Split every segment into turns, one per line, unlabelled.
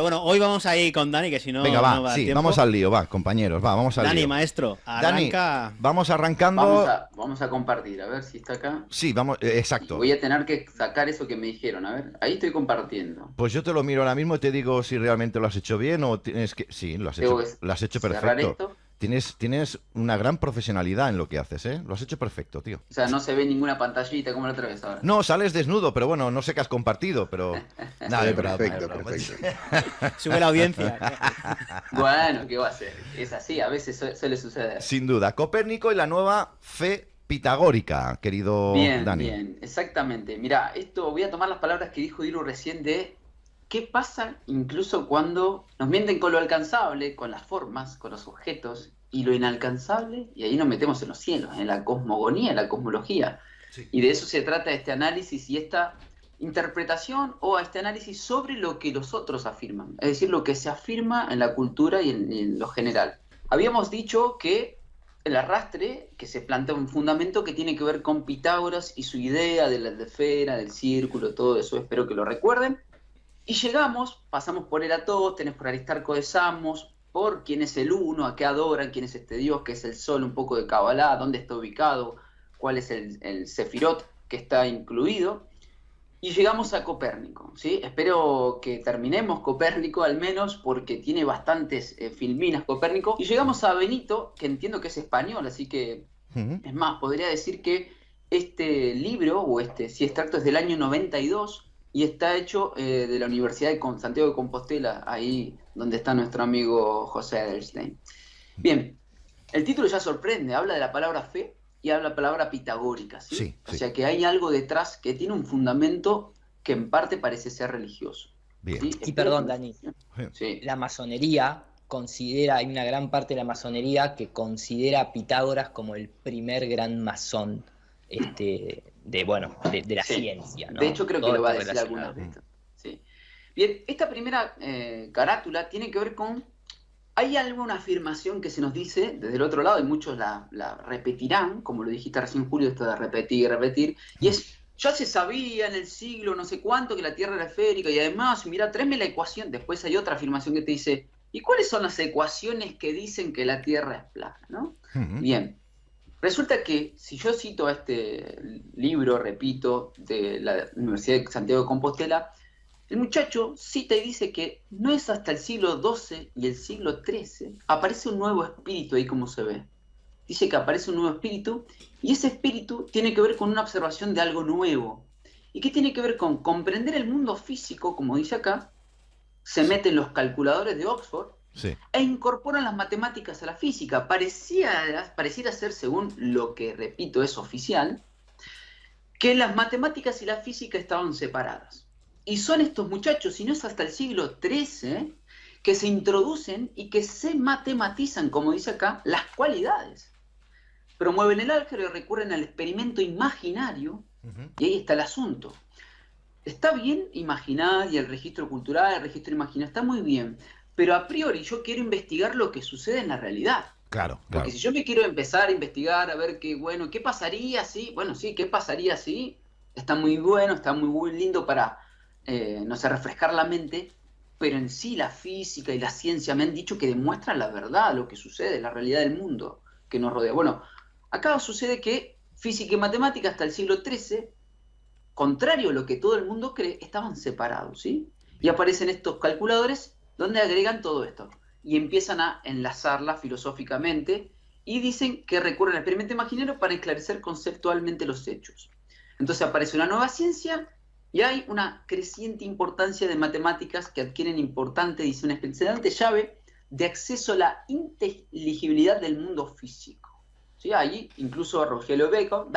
bueno, hoy vamos a ir con Dani, que si no,
Venga, va,
no va a
sí,
tiempo.
vamos al lío, va, compañeros, va, vamos al
Dani,
lío.
maestro,
Dani,
arranca.
vamos arrancando.
Vamos a compartir, a ver si está acá.
Sí, vamos, exacto.
Voy a tener que sacar eso que me dijeron, a ver. Ahí estoy compartiendo.
Pues yo te lo miro ahora mismo y te digo si realmente lo has hecho bien o tienes que... Sí, lo has hecho
cerrar
perfecto.
esto.
Tienes una gran profesionalidad en lo que haces, ¿eh? Lo has hecho perfecto, tío.
O sea, no se ve ninguna pantallita como la otra vez ahora.
No, sales desnudo, pero bueno, no sé qué has compartido, pero... Nada, es broma,
Perfecto,
es broma.
perfecto.
Sube la audiencia.
Bueno, ¿qué va a ser? Es así, a veces suele suceder.
Sin duda. Copérnico y la nueva fe pitagórica, querido Dani.
Bien, exactamente. Mira, esto voy a tomar las palabras que dijo Diru recién de qué pasa incluso cuando nos mienten con lo alcanzable, con las formas, con los objetos, y lo inalcanzable, y ahí nos metemos en los cielos, en la cosmogonía, en la cosmología.
Sí.
Y de eso se trata este análisis y esta interpretación o este análisis sobre lo que los otros afirman, es decir, lo que se afirma en la cultura y en lo general. Habíamos dicho que el arrastre, que se plantea un fundamento que tiene que ver con Pitágoras y su idea de la esfera, del círculo, todo eso, espero que lo recuerden. Y pasamos por Eratóstenes, por Aristarco de Samos, por quién es el uno, a qué adoran, quién es este dios, qué es el sol, un poco de Kabbalah, dónde está ubicado, cuál es el Sefirot que está incluido. Y llegamos a Copérnico, ¿sí? Espero que terminemos Copérnico al menos, porque tiene bastantes filminas Copérnico. Y llegamos a Benito, que entiendo que es español, así que, es más, podría decir que este libro, o si extracto es del año 92, y está hecho de la Universidad de Santiago de Compostela, ahí donde está nuestro amigo José Edelstein. Bien, el título ya sorprende, habla de la palabra fe y habla de la palabra pitagórica, ¿sí?
Sí,
O
sí.
sea que hay algo detrás que tiene un fundamento que en parte parece ser religioso.
Bien.
¿Sí?
Y perdón, Dani,
Sí.
la masonería hay una gran parte de la masonería que considera a Pitágoras como el primer gran masón de la
Sí.
ciencia, ¿no?
De hecho, creo que
Todo
lo va a
está
decir
relacionado.
alguna vez. Sí. Bien, esta primera carátula tiene que ver con... Hay alguna afirmación que se nos dice desde el otro lado, y muchos la repetirán, como lo dijiste recién, Julio, esto de repetir, y es, ya se sabía en el siglo no sé cuánto que la Tierra era esférica, y además, mira, tráeme la ecuación. Después hay otra afirmación que te dice, ¿y cuáles son las ecuaciones que dicen que la Tierra es plana? ¿No? Bien. Resulta que, si yo cito a este libro, repito, de la Universidad de Santiago de Compostela, el muchacho cita y dice que no es hasta el siglo XII y el siglo XIII aparece un nuevo espíritu ahí como se ve. Dice que aparece un nuevo espíritu y ese espíritu tiene que ver con una observación de algo nuevo. ¿Y qué tiene que ver con comprender el mundo físico, como dice acá? Se meten los calculadores de Oxford.
Sí.
E incorporan las matemáticas a la física. Pareciera ser, según lo que, repito, es oficial, que las matemáticas y la física estaban separadas. Y son estos muchachos, si no es hasta el siglo XIII, que se introducen y que se matematizan, como dice acá, las cualidades. Promueven el álgebra y recurren al experimento imaginario, y ahí está el asunto. Está bien imaginar, y el registro cultural, el registro imaginario, está muy bien, pero a priori yo quiero investigar lo que sucede en la realidad.
Claro.
Porque si yo me quiero empezar a investigar, a ver qué pasaría si, ¿qué pasaría si? Está muy bueno, está muy lindo para, no sé, refrescar la mente, pero en sí la física y la ciencia me han dicho que demuestran la verdad, lo que sucede, la realidad del mundo que nos rodea. Bueno, acá sucede que física y matemática hasta el siglo XIII, contrario a lo que todo el mundo cree, estaban separados, ¿sí? Y aparecen estos calculadores donde agregan todo esto y empiezan a enlazarla filosóficamente y dicen que recurren al experimento imaginario para esclarecer conceptualmente los hechos. Entonces aparece una nueva ciencia y hay una creciente importancia de matemáticas que adquieren dice una impresionante llave de acceso a la inteligibilidad del mundo físico. ¿Sí? Allí incluso Rogelio Bacon,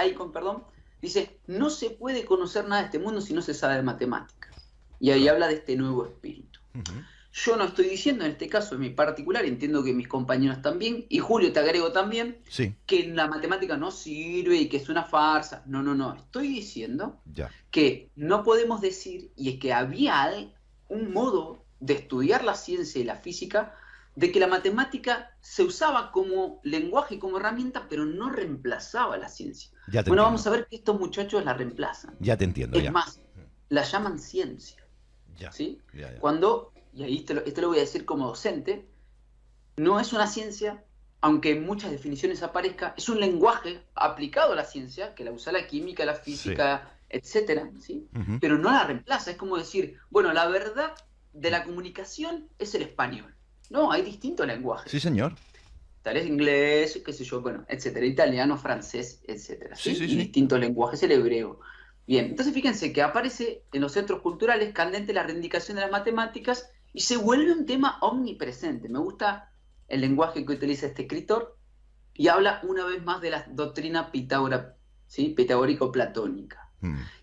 dice, no se puede conocer nada de este mundo si no se sabe de matemáticas. Y ahí habla de este nuevo espíritu. Yo no estoy diciendo, en este caso, en mi particular, entiendo que mis compañeros también, y Julio, te agrego también, que la matemática no sirve y que es una farsa. No. Estoy diciendo que no podemos decir, y es que había un modo de estudiar la ciencia y la física, de que la matemática se usaba como lenguaje, como herramienta, pero no reemplazaba la ciencia. Bueno, vamos a ver que estos muchachos la reemplazan.
Ya te entiendo.
Es más, la llaman ciencia. ¿Sí? Cuando y ahí esto lo voy a decir como docente, no es una ciencia, aunque en muchas definiciones aparezca, es un lenguaje aplicado a la ciencia, que la usa la química, la física, etcétera, ¿sí?
Ujú.
Pero no la reemplaza. Es como decir, bueno, la verdad de la comunicación es el español. No, hay distintos lenguajes.
Sí, señor.
Tal es inglés, qué sé yo, bueno, etcétera, italiano, francés, etcétera, ¿sí?
Sí, sí,
Y
sí.
distintos lenguajes, el hebreo. Bien, entonces fíjense que aparece en los centros culturales candente la reivindicación de las matemáticas y se vuelve un tema omnipresente. Me gusta el lenguaje que utiliza este escritor y habla una vez más de la doctrina ¿sí? Pitagórico-platónica.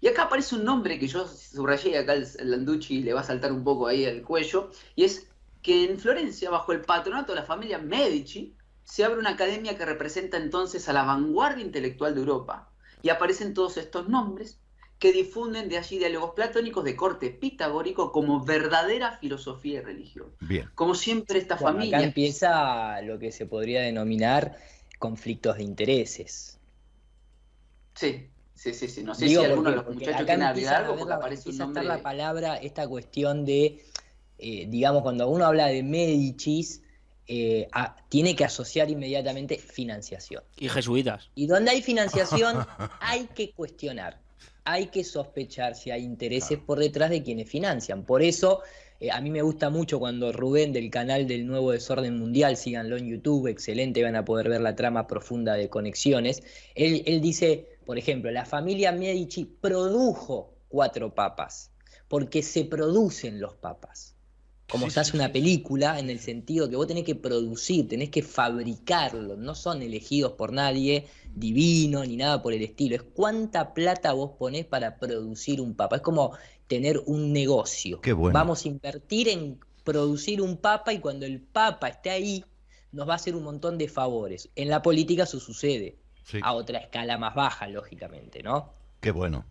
Y acá aparece un nombre que yo subrayé, acá el Landucci le va a saltar un poco ahí al cuello, y es que en Florencia, bajo el patronato de la familia Medici, se abre una academia que representa entonces a la vanguardia intelectual de Europa. Y aparecen todos estos nombres que difunden de allí diálogos platónicos de corte pitagórico como verdadera filosofía y religión.
Bien.
Como siempre esta
Bueno,
familia...
acá empieza lo que se podría denominar conflictos de intereses.
Sí. No sé
Digo,
si alguno de
porque
los muchachos
acá
quiere
empieza
agregar
a
algo,
ver
porque aparece un
empieza a estar
nombre...
la palabra, esta cuestión de, digamos, cuando uno habla de Médicis, tiene que asociar inmediatamente financiación.
Y jesuitas.
Y donde hay financiación hay que cuestionar, hay que sospechar si hay intereses por detrás de quienes financian. Por eso a mí me gusta mucho cuando Rubén del canal del Nuevo Desorden Mundial, síganlo en YouTube, excelente, van a poder ver la trama profunda de Conexiones. Él dice, por ejemplo, la familia Medici produjo 4 papas, porque se producen los papas. Como se hace una película, en el sentido que vos tenés que producir, tenés que fabricarlo, no son elegidos por nadie, divino, ni nada por el estilo. Es cuánta plata vos ponés para producir un papa. Es como tener un negocio.
Qué bueno.
Vamos a invertir en producir un papa y cuando el papa esté ahí, nos va a hacer un montón de favores. En la política eso sucede,
Sí.
a otra escala más baja, lógicamente, ¿no?
Qué bueno.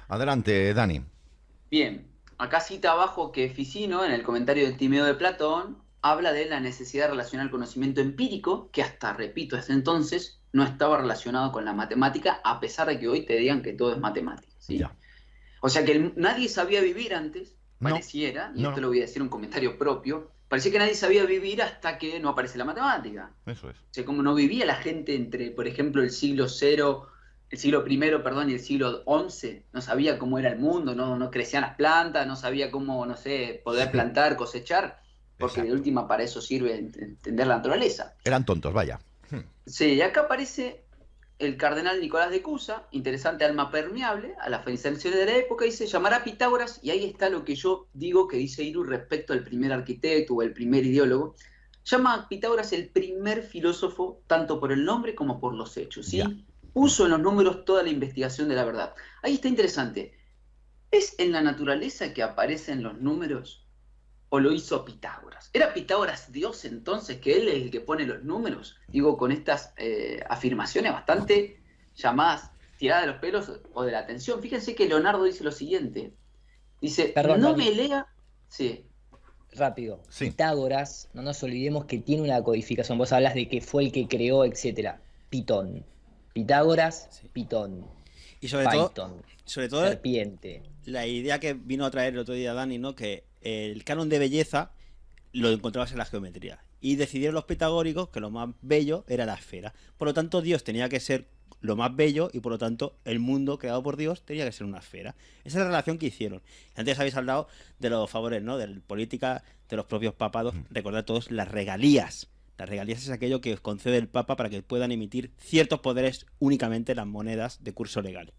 Adelante, Dani.
Bien, acá cita abajo que Ficino, en el comentario del Timeo de Platón, habla de la necesidad de relacionar el conocimiento empírico, que hasta, repito, hasta entonces no estaba relacionado con la matemática, a pesar de que hoy te digan que todo es matemática, ¿sí?
Ya.
O sea que nadie sabía vivir antes,
No,
pareciera, y
no,
esto
no.
lo voy a decir un comentario propio, parecía que nadie sabía vivir hasta que no aparece la matemática.
Eso es.
O sea, como no vivía la gente entre, por ejemplo, el siglo I, perdón, y el siglo XI, no sabía cómo era el mundo, no crecían las plantas, no sabía cómo, no sé, poder plantar, cosechar, porque
Exacto.
de última para eso sirve entender la naturaleza.
Eran tontos, vaya.
Sí, y acá aparece el cardenal Nicolás de Cusa, interesante alma permeable, a las fascinaciones de la época, dice, llamará a Pitágoras, y ahí está lo que yo digo que dice Iru respecto al primer arquitecto o el primer ideólogo, llama a Pitágoras el primer filósofo, tanto por el nombre como por los hechos, ¿sí?
Ya.
Puso en los números toda la investigación de la verdad. Ahí está interesante. ¿Es en la naturaleza que aparecen los números o lo hizo Pitágoras? ¿Era Pitágoras Dios entonces, que él es el que pone los números? Digo, con estas afirmaciones bastante llamadas tiradas de los pelos o de la atención. Fíjense que Leonardo dice lo siguiente. Dice,
Perdón,
no
Dani.
me lea... Sí,
Rápido,
Sí.
Pitágoras, no nos olvidemos que tiene una codificación. Vos hablas de que fue el que creó, etcétera. Pitón. Pitágoras,
Sí.
Pitón.
Y sobre
Python.
todo
Serpiente.
la idea que vino a traer el otro día Dani, ¿no? Que el canon de belleza lo encontrabas en la geometría. Y decidieron los pitagóricos que lo más bello era la esfera. Por lo tanto, Dios tenía que ser lo más bello y por lo tanto el mundo creado por Dios tenía que ser una esfera. Esa es la relación que hicieron. Antes habéis hablado de los favores, ¿no? De la política de los propios papados. Recordad todos las regalías. Las regalías es aquello que os concede el Papa para que puedan emitir ciertos poderes únicamente en las monedas de curso legal.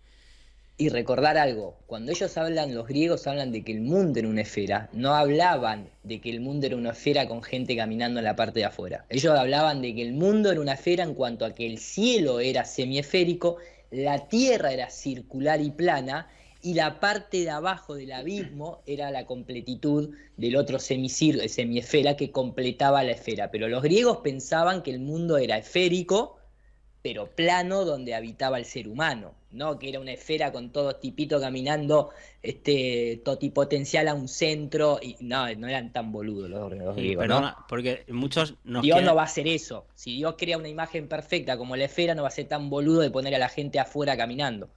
Y recordar algo, cuando ellos hablan, los griegos hablan de que el mundo era una esfera, no hablaban de que el mundo era una esfera con gente caminando en la parte de afuera. Ellos hablaban de que el mundo era una esfera en cuanto a que el cielo era semiesférico, la tierra era circular y plana, y la parte de abajo del abismo era la completitud del otro semiesfera que completaba la esfera. Pero los griegos pensaban que el mundo era esférico, pero plano, donde habitaba el ser humano, ¿no? Que era una esfera con todo tipito caminando totipotencial a un centro, y no eran tan boludos los griegos,
Perdona,
¿no?
porque muchos nos
Dios
quieren...
no va a hacer eso. Si Dios crea una imagen perfecta como la esfera, no va a ser tan boludo de poner a la gente afuera caminando.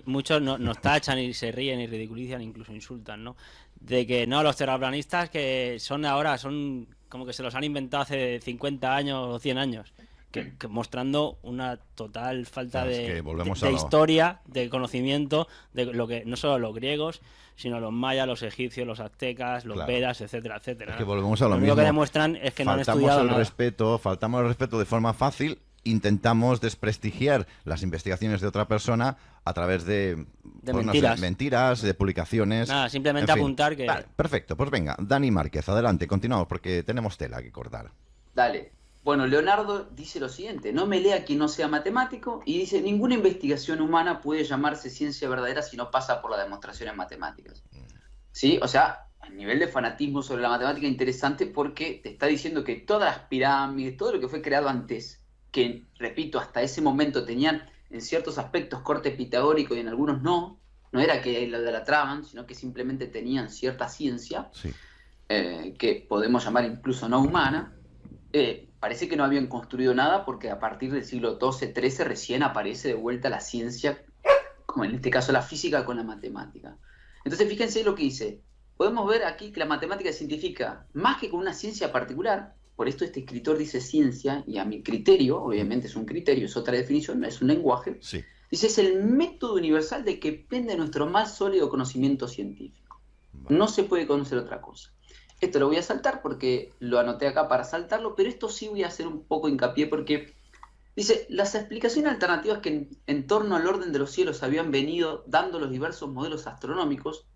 Muchos nos tachan y se ríen y ridiculizan, incluso insultan, ¿no? De que no, los terraplanistas que son ahora, son como que se los han inventado hace 50 años o 100 años. Que mostrando una total falta
Claro, es
de,
que volvemos
de
a lo-
historia, de conocimiento, de lo que no solo los griegos, sino los mayas, los egipcios, los aztecas, los
Claro.
vedas, etcétera, etcétera.
Es que
¿no?
volvemos a lo
único
mismo.
que demuestran es que no han
Faltamos
estudiado
el
nada.
respeto, faltamos el respeto de forma fácil. Intentamos desprestigiar las investigaciones de otra persona a través de pues, no sé,
mentiras.
mentiras, de publicaciones.
Nada, simplemente
en fin.
apuntar que...
Vale, perfecto, pues venga, Dani Márquez, adelante, continuamos porque tenemos tela que cortar.
Dale. Bueno, Leonardo dice lo siguiente: no me lea quien no sea matemático, y dice: ninguna investigación humana puede llamarse ciencia verdadera si no pasa por las demostraciones matemáticas. ¿Sí? O sea, a nivel de fanatismo sobre la matemática interesante, porque te está diciendo que todas las pirámides, todo lo que fue creado antes, que, repito, hasta ese momento tenían en ciertos aspectos corte pitagórico y en algunos no era que lo idolatraban, sino que simplemente tenían cierta ciencia,
Sí.
que podemos llamar incluso no humana. Parece que no habían construido nada, porque a partir del siglo XII-XIII recién aparece de vuelta la ciencia, como en este caso la física con la matemática. Entonces fíjense lo que dice. Podemos ver aquí que la matemática se identifica más que con una ciencia particular. Por esto este escritor dice ciencia, y a mi criterio, obviamente es un criterio, es otra definición, no es un lenguaje.
Sí.
Dice: es el método universal de que depende nuestro más sólido conocimiento científico.
Vale.
No se puede conocer otra cosa. Esto lo voy a saltar porque lo anoté acá para saltarlo, pero esto sí voy a hacer un poco hincapié porque dice: las explicaciones alternativas que en torno al orden de los cielos habían venido dando los diversos modelos astronómicos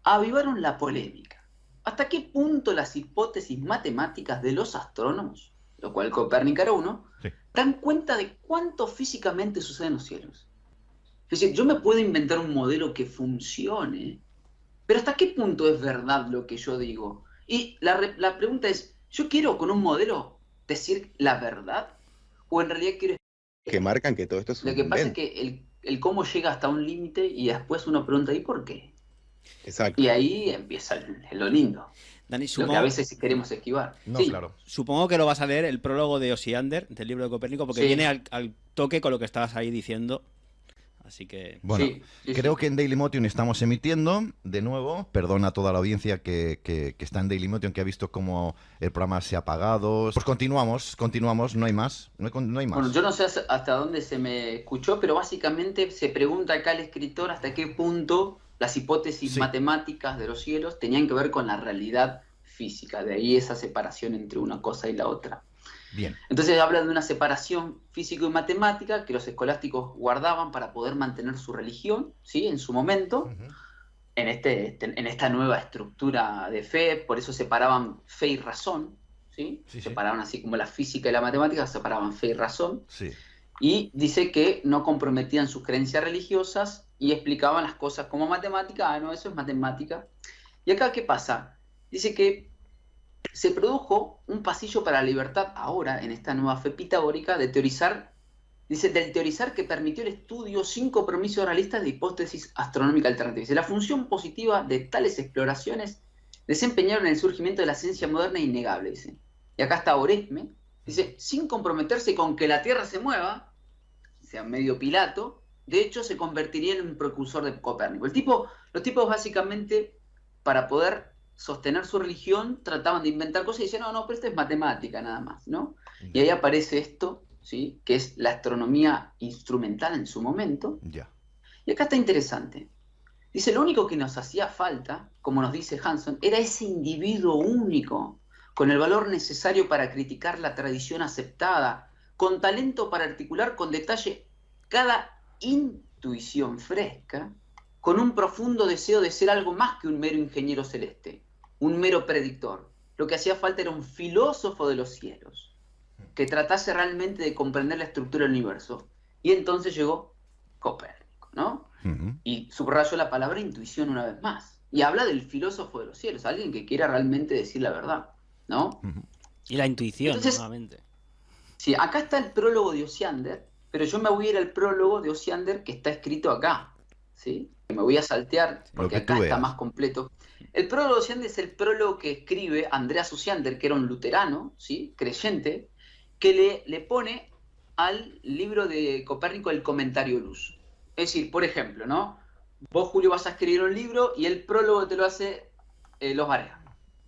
avivaron la polémica. ¿Hasta qué punto las hipótesis matemáticas de los astrónomos, lo cual Copérnico era uno,
Sí.
dan cuenta de cuánto físicamente sucede en los cielos? Es decir, yo me puedo inventar un modelo que funcione, pero ¿hasta qué punto es verdad lo que yo digo? Y la pregunta es: ¿yo quiero con un modelo decir la verdad? ¿O en realidad quiero...
Que marcan que todo esto es un
Lo que pasa es
invento.
que el cómo llega hasta un límite y después uno pregunta: ¿y por qué?
Exacto.
Y ahí empieza lo lindo,
Dani,
lo que a veces queremos esquivar.
No,
Sí,
claro.
supongo que lo vas a leer el prólogo de Osiander, del libro de Copérnico, porque
Sí.
viene al toque con lo que estabas ahí diciendo. Así que...
Bueno,
sí,
creo
sí.
que en Dailymotion estamos emitiendo de nuevo. Perdona a toda la audiencia que está en Dailymotion, que ha visto cómo el programa se ha apagado. Pues continuamos, no hay más. No hay más.
Bueno, yo no sé hasta dónde se me escuchó, pero básicamente se pregunta acá el escritor hasta qué punto las hipótesis
Sí.
matemáticas de los cielos tenían que ver con la realidad física. De ahí esa separación entre una cosa y la otra.
Bien.
Entonces habla de una separación físico y matemática que los escolásticos guardaban para poder mantener su religión, ¿sí? En su momento,
Ujú.
en esta nueva estructura de fe. Por eso separaban fe y razón, ¿sí?
Sí, sí.
Separaban así como la física y la matemática, separaban fe y razón.
Sí.
Y dice que no comprometían sus creencias religiosas y explicaban las cosas como matemática. Ah, no, eso es matemática. Y acá, ¿qué pasa? Dice que se produjo un pasillo para la libertad ahora, en esta nueva fe pitagórica, de teorizar, dice, del teorizar que permitió el estudio sin compromiso realista de hipótesis astronómica alternativa. Dice: la función positiva de tales exploraciones desempeñaron en el surgimiento de la ciencia moderna innegable, dice. Y acá está Oresme, dice: sin comprometerse con que la Tierra se mueva, sea medio Pilato, de hecho se convertiría en un precursor de Copérnico. Los tipos básicamente, para poder sostener su religión, trataban de inventar cosas y decían: no, pero esto es matemática nada más, ¿no? Y ahí aparece esto, ¿sí? Que es la astronomía instrumental en su momento.
Ya.
Y acá está interesante. Dice: lo único que nos hacía falta, como nos dice Hanson, era ese individuo único, con el valor necesario para criticar la tradición aceptada, con talento para articular con detalle cada intuición fresca, con un profundo deseo de ser algo más que un mero ingeniero celeste, un mero predictor. Lo que hacía falta era un filósofo de los cielos, que tratase realmente de comprender la estructura del universo. Y entonces llegó Copérnico, ¿no?
Ujú.
Y subrayo la palabra intuición una vez más. Y habla del filósofo de los cielos, alguien que quiera realmente decir la verdad, ¿no?
Ujú.
Y la intuición,
Entonces-
nuevamente.
Sí, acá está el prólogo de Osiander, pero yo me voy a ir al prólogo de Osiander que está escrito acá, ¿sí? Me voy a saltear porque
Lo que tú
acá está
veas.
más completo. El prólogo de Osiander es el prólogo que escribe Andreas Osiander, que era un luterano, ¿sí? Creyente, que le pone al libro de Copérnico el Comentario Luz. Es decir, por ejemplo, ¿no? Vos, Julio, vas a escribir un libro y el prólogo te lo hace Los Varela.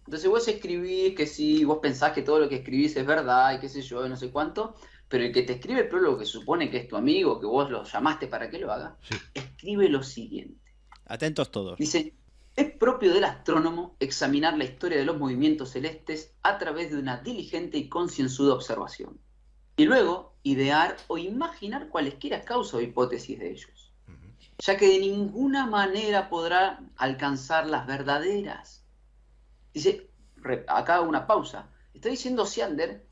Entonces vos escribís que sí, vos pensás que todo lo que escribís es verdad y qué sé yo, y no sé cuánto, pero el que te escribe el prólogo, que supone que es tu amigo, que vos lo llamaste para que lo haga,
Sí.
escribe lo siguiente.
Atentos todos.
Dice, es propio del astrónomo examinar la historia de los movimientos celestes a través de una diligente y concienzuda observación, y luego idear o imaginar cualesquiera causas o hipótesis de ellos, ya que de ninguna manera podrá alcanzar las verdaderas. Dice, acá una pausa, está diciendo Osiander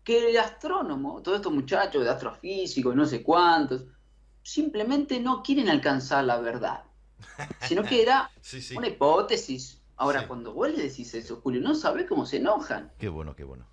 que el astrónomo, todos estos muchachos de astrofísicos, no sé cuántos, simplemente no quieren alcanzar la verdad, sino que era
Sí, sí.
una hipótesis. Ahora,
Sí.
cuando vos le decís eso, Julio, no sabés cómo se enojan.
Qué bueno, qué bueno.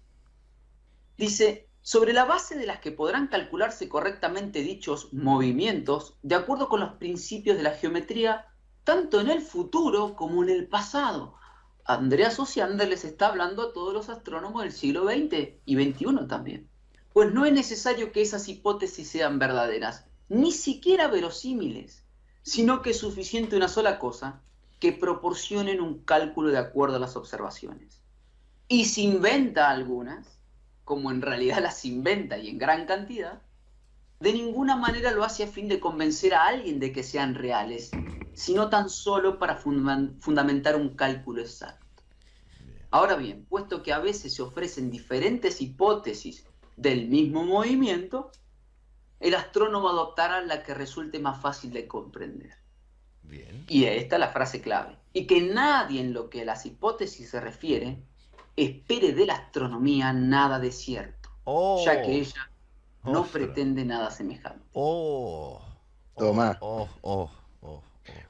Dice, sobre la base de las que podrán calcularse correctamente dichos movimientos, de acuerdo con los principios de la geometría, tanto en el futuro como en el pasado. Andreas Osiander les está hablando a todos los astrónomos del siglo XX y XXI también. Pues no es necesario que esas hipótesis sean verdaderas, ni siquiera verosímiles, sino que es suficiente una sola cosa, que proporcionen un cálculo de acuerdo a las observaciones. Y si inventa algunas, como en realidad las inventa y en gran cantidad, de ninguna manera lo hace a fin de convencer a alguien de que sean reales, sino tan solo para fundamentar un cálculo exacto. Ahora bien, puesto que a veces se ofrecen diferentes hipótesis del mismo movimiento, el astrónomo adoptará la que resulte más fácil de comprender.
Bien.
Y esta es la frase clave. Y que nadie en lo que a las hipótesis se refiere espere de la astronomía nada de cierto,
Oh.
ya que ella no
Ostras.
pretende nada semejante.
Oh.
Toma.
Oh.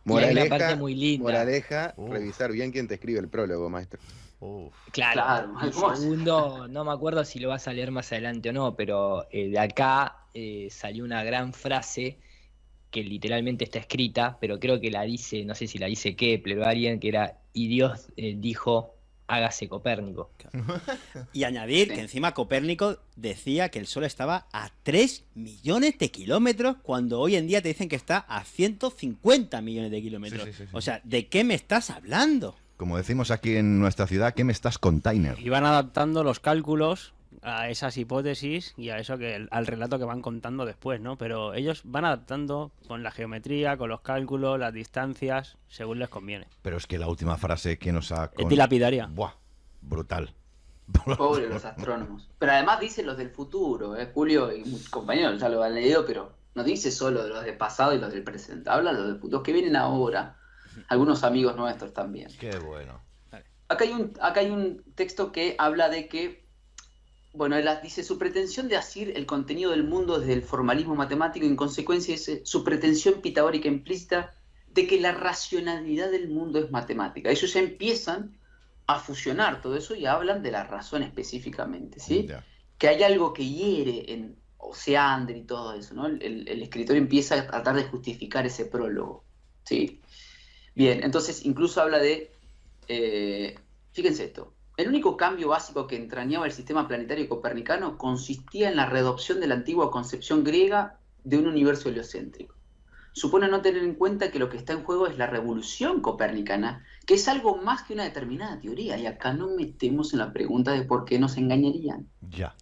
Y hay una parte muy linda.
Moraleja,
Uf.
revisar bien quién te escribe el prólogo, maestro.
Uf.
Claro,
Claro,
y
¿cómo hace?
segundo, no me acuerdo si lo vas a leer más adelante o no, pero de acá salió una gran frase que literalmente está escrita, pero creo que la dice, no sé si la dice Kepler o alguien, que era, y Dios dijo, hágase Copérnico.
Y añadir
Sí.
que encima Copérnico decía que el Sol estaba a 3 millones de kilómetros, cuando hoy en día te dicen que está a 150 millones de kilómetros.
Sí.
O sea, ¿de qué me estás hablando?
Como decimos aquí en nuestra ciudad, ¿qué me estás container?
Y van adaptando los cálculos a esas hipótesis y a eso que al relato que van contando después, ¿no? Pero ellos van adaptando con la geometría, con los cálculos, las distancias, según les conviene.
Pero es que la última frase que nos ha...
Es dilapidaria.
Buah, brutal.
Pobres los astrónomos. Pero además dice los del futuro, Julio y muchos compañeros ya lo han leído, pero no dice solo de los del pasado y los del presente, habla de los del futuro, que vienen ahora. Algunos amigos nuestros también.
Qué bueno.
Acá hay un texto que habla de que, bueno, él dice, su pretensión de asir el contenido del mundo desde el formalismo matemático, en consecuencia es su pretensión pitagórica implícita de que la racionalidad del mundo es matemática. Ellos ya empiezan a fusionar todo eso y hablan de la razón específicamente, ¿sí?
Ya.
Que hay algo que hiere en Osiander y todo eso, ¿no? El escritor empieza a tratar de justificar ese prólogo, ¿sí? Bien, entonces incluso habla de, fíjense esto, el único cambio básico que entrañaba el sistema planetario copernicano consistía en la readopción de la antigua concepción griega de un universo heliocéntrico. Supone no tener en cuenta que lo que está en juego es la revolución copernicana, que es algo más que una determinada teoría, y acá nos metemos en la pregunta de por qué nos engañarían.
Ya.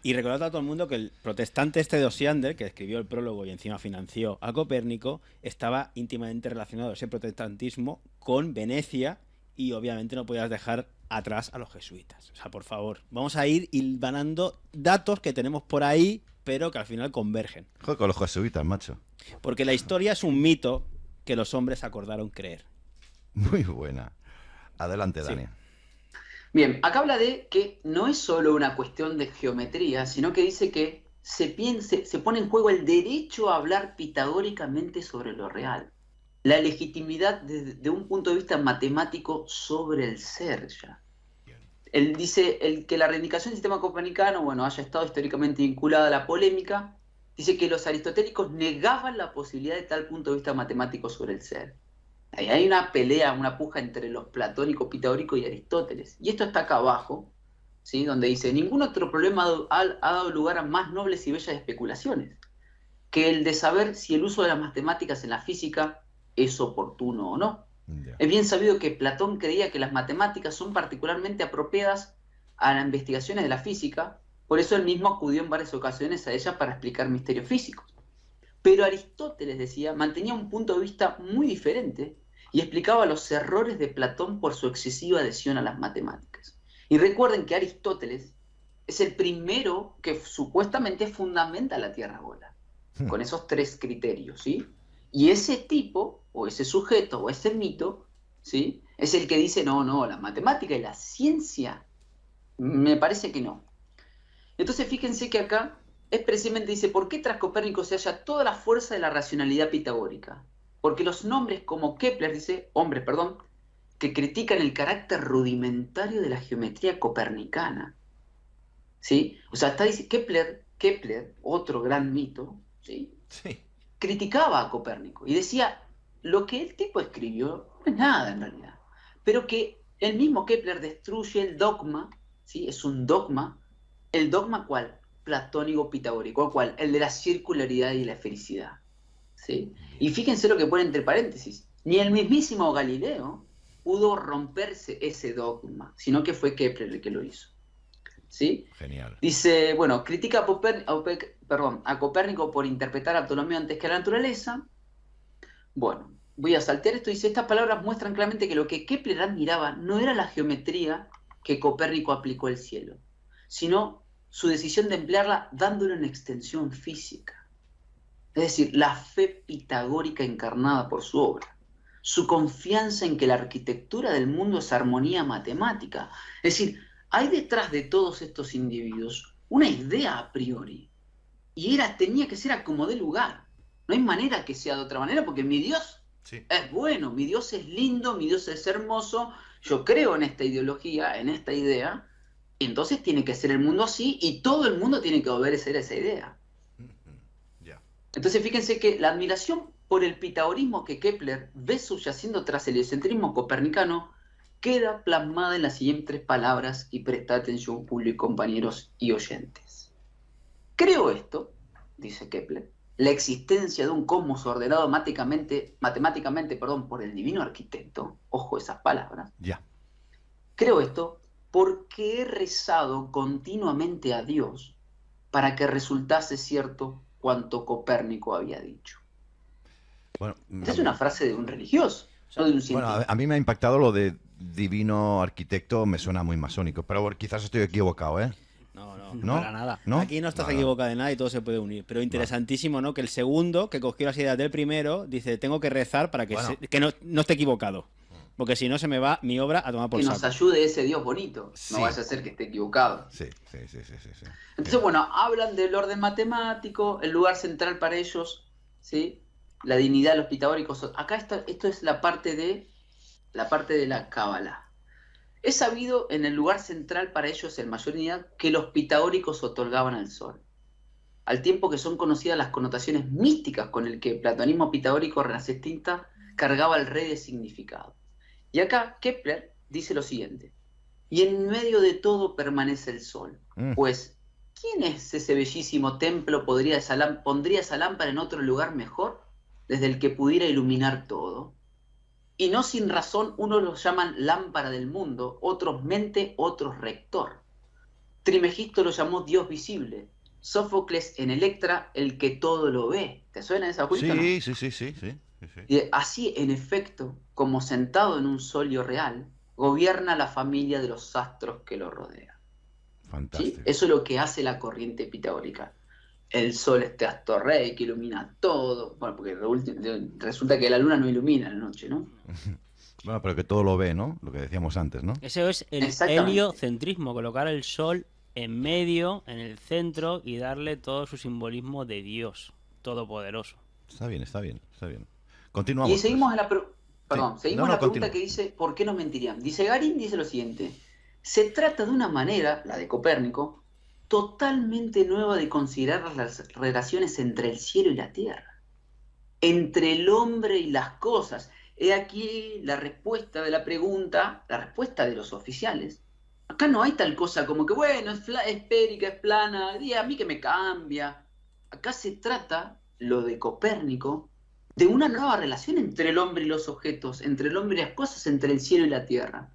Y recordad a todo el mundo que el protestante este de Osiander, que escribió el prólogo y encima financió a Copérnico, estaba íntimamente relacionado ese protestantismo con Venecia, y obviamente no podías dejar atrás a los jesuitas. O sea, por favor, vamos a ir hilvanando datos que tenemos por ahí, pero que al final convergen.
Joder, con los jesuitas, macho.
Porque la historia es un mito que los hombres acordaron creer.
Muy buena. Adelante,
Sí.
Dani.
Bien, acá habla de que no es solo una cuestión de geometría, sino que dice que se pone en juego el derecho a hablar pitagóricamente sobre lo real. La legitimidad de un punto de vista matemático sobre el ser ya. Él dice que la reivindicación del sistema copernicano, bueno, haya estado históricamente vinculada a la polémica, dice que los aristotélicos negaban la posibilidad de tal punto de vista matemático sobre el ser. Ahí hay una pelea, una puja entre los platónicos, pitagóricos y Aristóteles. Y esto está acá abajo, ¿sí? Donde dice, ningún otro problema ha dado lugar a más nobles y bellas especulaciones. que el de saber si el uso de las matemáticas en la física es oportuno o no.
Ya.
Es bien sabido que Platón creía que las matemáticas son particularmente apropiadas a las investigaciones de la física, por eso él mismo acudió en varias ocasiones a ellas para explicar misterios físicos. Pero Aristóteles, decía, mantenía un punto de vista muy diferente y explicaba los errores de Platón por su excesiva adhesión a las matemáticas. Y recuerden que Aristóteles es el primero que supuestamente fundamenta la Tierra bola, con esos 3 criterios, ¿sí? Y ese tipo, o ese sujeto, o ese mito, ¿sí? Es el que dice, no, la matemática y la ciencia, me parece que no. Entonces fíjense que acá es precisamente dice, ¿por qué tras Copérnico se halla toda la fuerza de la racionalidad pitagórica? Porque los nombres como Kepler, dice, hombres, perdón, que critican el carácter rudimentario de la geometría copernicana, ¿sí? O sea, está dice Kepler, otro gran mito, ¿sí?
Sí.
Criticaba a Copérnico y decía, lo que el tipo escribió no es nada en realidad, pero que el mismo Kepler destruye el dogma, ¿sí? Es un dogma. ¿El dogma cuál? Platónico pitagórico. ¿Cuál? El de la circularidad y la felicidad, ¿sí? Y fíjense lo que pone entre paréntesis. Ni el mismísimo Galileo pudo romperse ese dogma, sino que fue Kepler el que lo hizo, ¿sí?
Genial.
Dice, bueno, critica a Copérnico por interpretar a Ptolomeo antes que a la naturaleza. Bueno, voy a saltear esto. Dice, estas palabras muestran claramente que lo que Kepler admiraba no era la geometría que Copérnico aplicó al cielo, sino su decisión de emplearla dándole una extensión física. Es decir, la fe pitagórica encarnada por su obra, su confianza en que la arquitectura del mundo es armonía matemática. Es decir, hay detrás de todos estos individuos una idea a priori, y tenía que ser a como dé lugar. No hay manera que sea de otra manera, porque mi Dios es bueno, mi Dios es lindo, mi Dios es hermoso, yo creo en esta ideología, en esta idea, y entonces tiene que ser el mundo así, y todo el mundo tiene que obedecer a esa idea. Entonces fíjense que la admiración por el pitagorismo que Kepler ve subyaciendo tras el heliocentrismo copernicano queda plasmada en las siguientes palabras, y presta atención, público, compañeros y oyentes. Creo esto, dice Kepler, la existencia de un cosmos ordenado matemáticamente, por el divino arquitecto, ojo esas palabras. Creo esto porque he rezado continuamente a Dios para que resultase cierto cuanto Copérnico había dicho.
Bueno,
esta es una frase de un religioso, no de un científico.
Bueno, a mí me ha impactado lo de divino arquitecto, me suena muy masónico, pero quizás estoy equivocado, ¿eh?
No,
para nada.
¿No?
Aquí no estás equivocado de nada y todo se puede unir. Pero interesantísimo, ¿no? Que el segundo, que cogió las ideas del primero, dice, tengo que rezar para que, que no esté equivocado. Porque si no, se me va mi obra a tomar por
que
saco.
nos ayude ese Dios bonito.
Sí.
No vaya a ser que esté equivocado.
Sí.
Entonces, bueno, hablan del orden matemático, el lugar central para ellos, ¿sí? La dignidad de los pitagóricos. Acá esto es la parte de la cábala. Es sabido en el lugar central para ellos, en mayor unidad, que los pitagóricos otorgaban al sol, al tiempo que son conocidas las connotaciones místicas con el que el platonismo pitagórico renacentista cargaba al rey de significado. Y acá Kepler dice lo siguiente: y en medio de todo permanece el sol, pues ¿quién es ese bellísimo templo pondría esa lámpara en otro lugar mejor, desde el que pudiera iluminar todo? Y no sin razón, unos los llaman lámpara del mundo, otros mente, otros rector. Trimegisto lo llamó Dios visible, Sófocles en Electra el que todo lo ve. ¿Te suena esa Julito?
Sí.
Y así, en efecto, como sentado en un solio real, gobierna la familia de los astros que lo rodean.
Fantástico.
¿Sí? Eso es lo que hace la corriente pitagórica. El sol este astro rey que ilumina todo. Bueno, porque resulta que la luna no ilumina la noche, ¿no?
Bueno, pero que todo lo ve, ¿no? Lo que decíamos antes, ¿no?
Eso es el heliocentrismo, colocar el sol en medio, en el centro, y darle todo su simbolismo de Dios todopoderoso.
Está bien. Continuamos.
Y seguimos
pues.
Seguimos la pregunta que dice, ¿por qué nos mentirían? Dice Garín, dice lo siguiente: se trata de una manera, la de Copérnico, totalmente nueva de considerar las relaciones entre el cielo y la tierra, entre el hombre y las cosas. He aquí la respuesta de la pregunta, la respuesta de los oficiales. Acá no hay tal cosa como que, bueno, es esférica, es plana, y a mí que me cambia. Acá se trata lo de Copérnico, de una nueva relación entre el hombre y los objetos, entre el hombre y las cosas, entre el cielo y la tierra.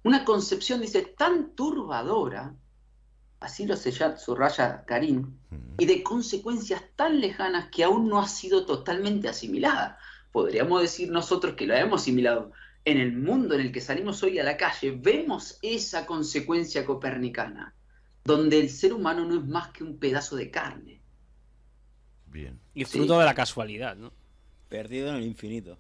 Una concepción, dice, tan turbadora, así lo subraya Karim, y de consecuencias tan lejanas que aún no ha sido totalmente asimilada. Podríamos decir nosotros que lo hemos asimilado. En el mundo en el que salimos hoy a la calle, vemos esa consecuencia copernicana, donde el ser humano no es más que un pedazo de carne.
Bien.
Y fruto de la casualidad, ¿no?
Perdido en el infinito.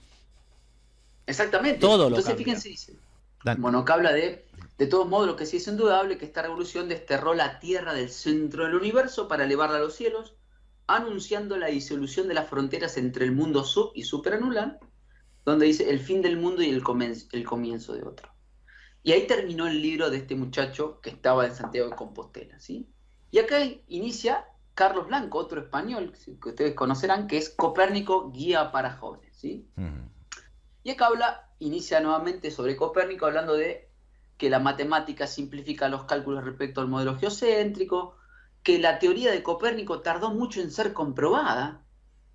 Exactamente.
Todo lo
Entonces,
cambia.
fíjense, dice,
Dan-
bueno, que habla de todos modos, lo que sí es indudable, que esta revolución desterró la Tierra del centro del universo para elevarla a los cielos, anunciando la disolución de las fronteras entre el mundo sub y superanular, donde dice el fin del mundo y el comienzo de otro. Y ahí terminó el libro de este muchacho que estaba en Santiago de Compostela, ¿sí? Y acá inicia Carlos Blanco, otro español que ustedes conocerán, que es Copérnico, guía para jóvenes, ¿sí? Y acá inicia nuevamente sobre Copérnico, hablando de que la matemática simplifica los cálculos respecto al modelo geocéntrico, que la teoría de Copérnico tardó mucho en ser comprobada,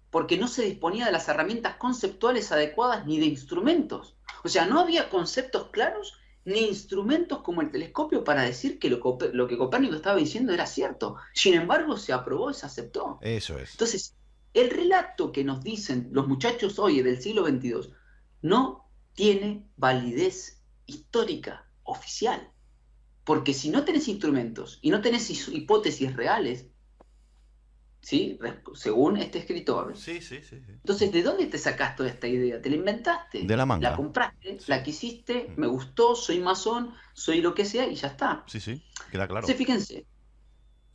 porque no se disponía de las herramientas conceptuales adecuadas ni de instrumentos. O sea, no había conceptos claros ni instrumentos como el telescopio para decir que lo que Copérnico estaba diciendo era cierto. Sin embargo, se aprobó y se aceptó.
Eso es.
Entonces, el relato que nos dicen los muchachos hoy del siglo XXII no tiene validez histórica, oficial. Porque si no tenés instrumentos y no tenés hipótesis reales, ¿sí? Según este escritor.
Sí.
Entonces, ¿de dónde te sacás toda esta idea? ¿Te la inventaste?
De la manga.
La compraste,
Sí.
la quisiste, me gustó, soy masón, soy lo que sea y ya está.
Sí, queda claro.
Entonces, fíjense,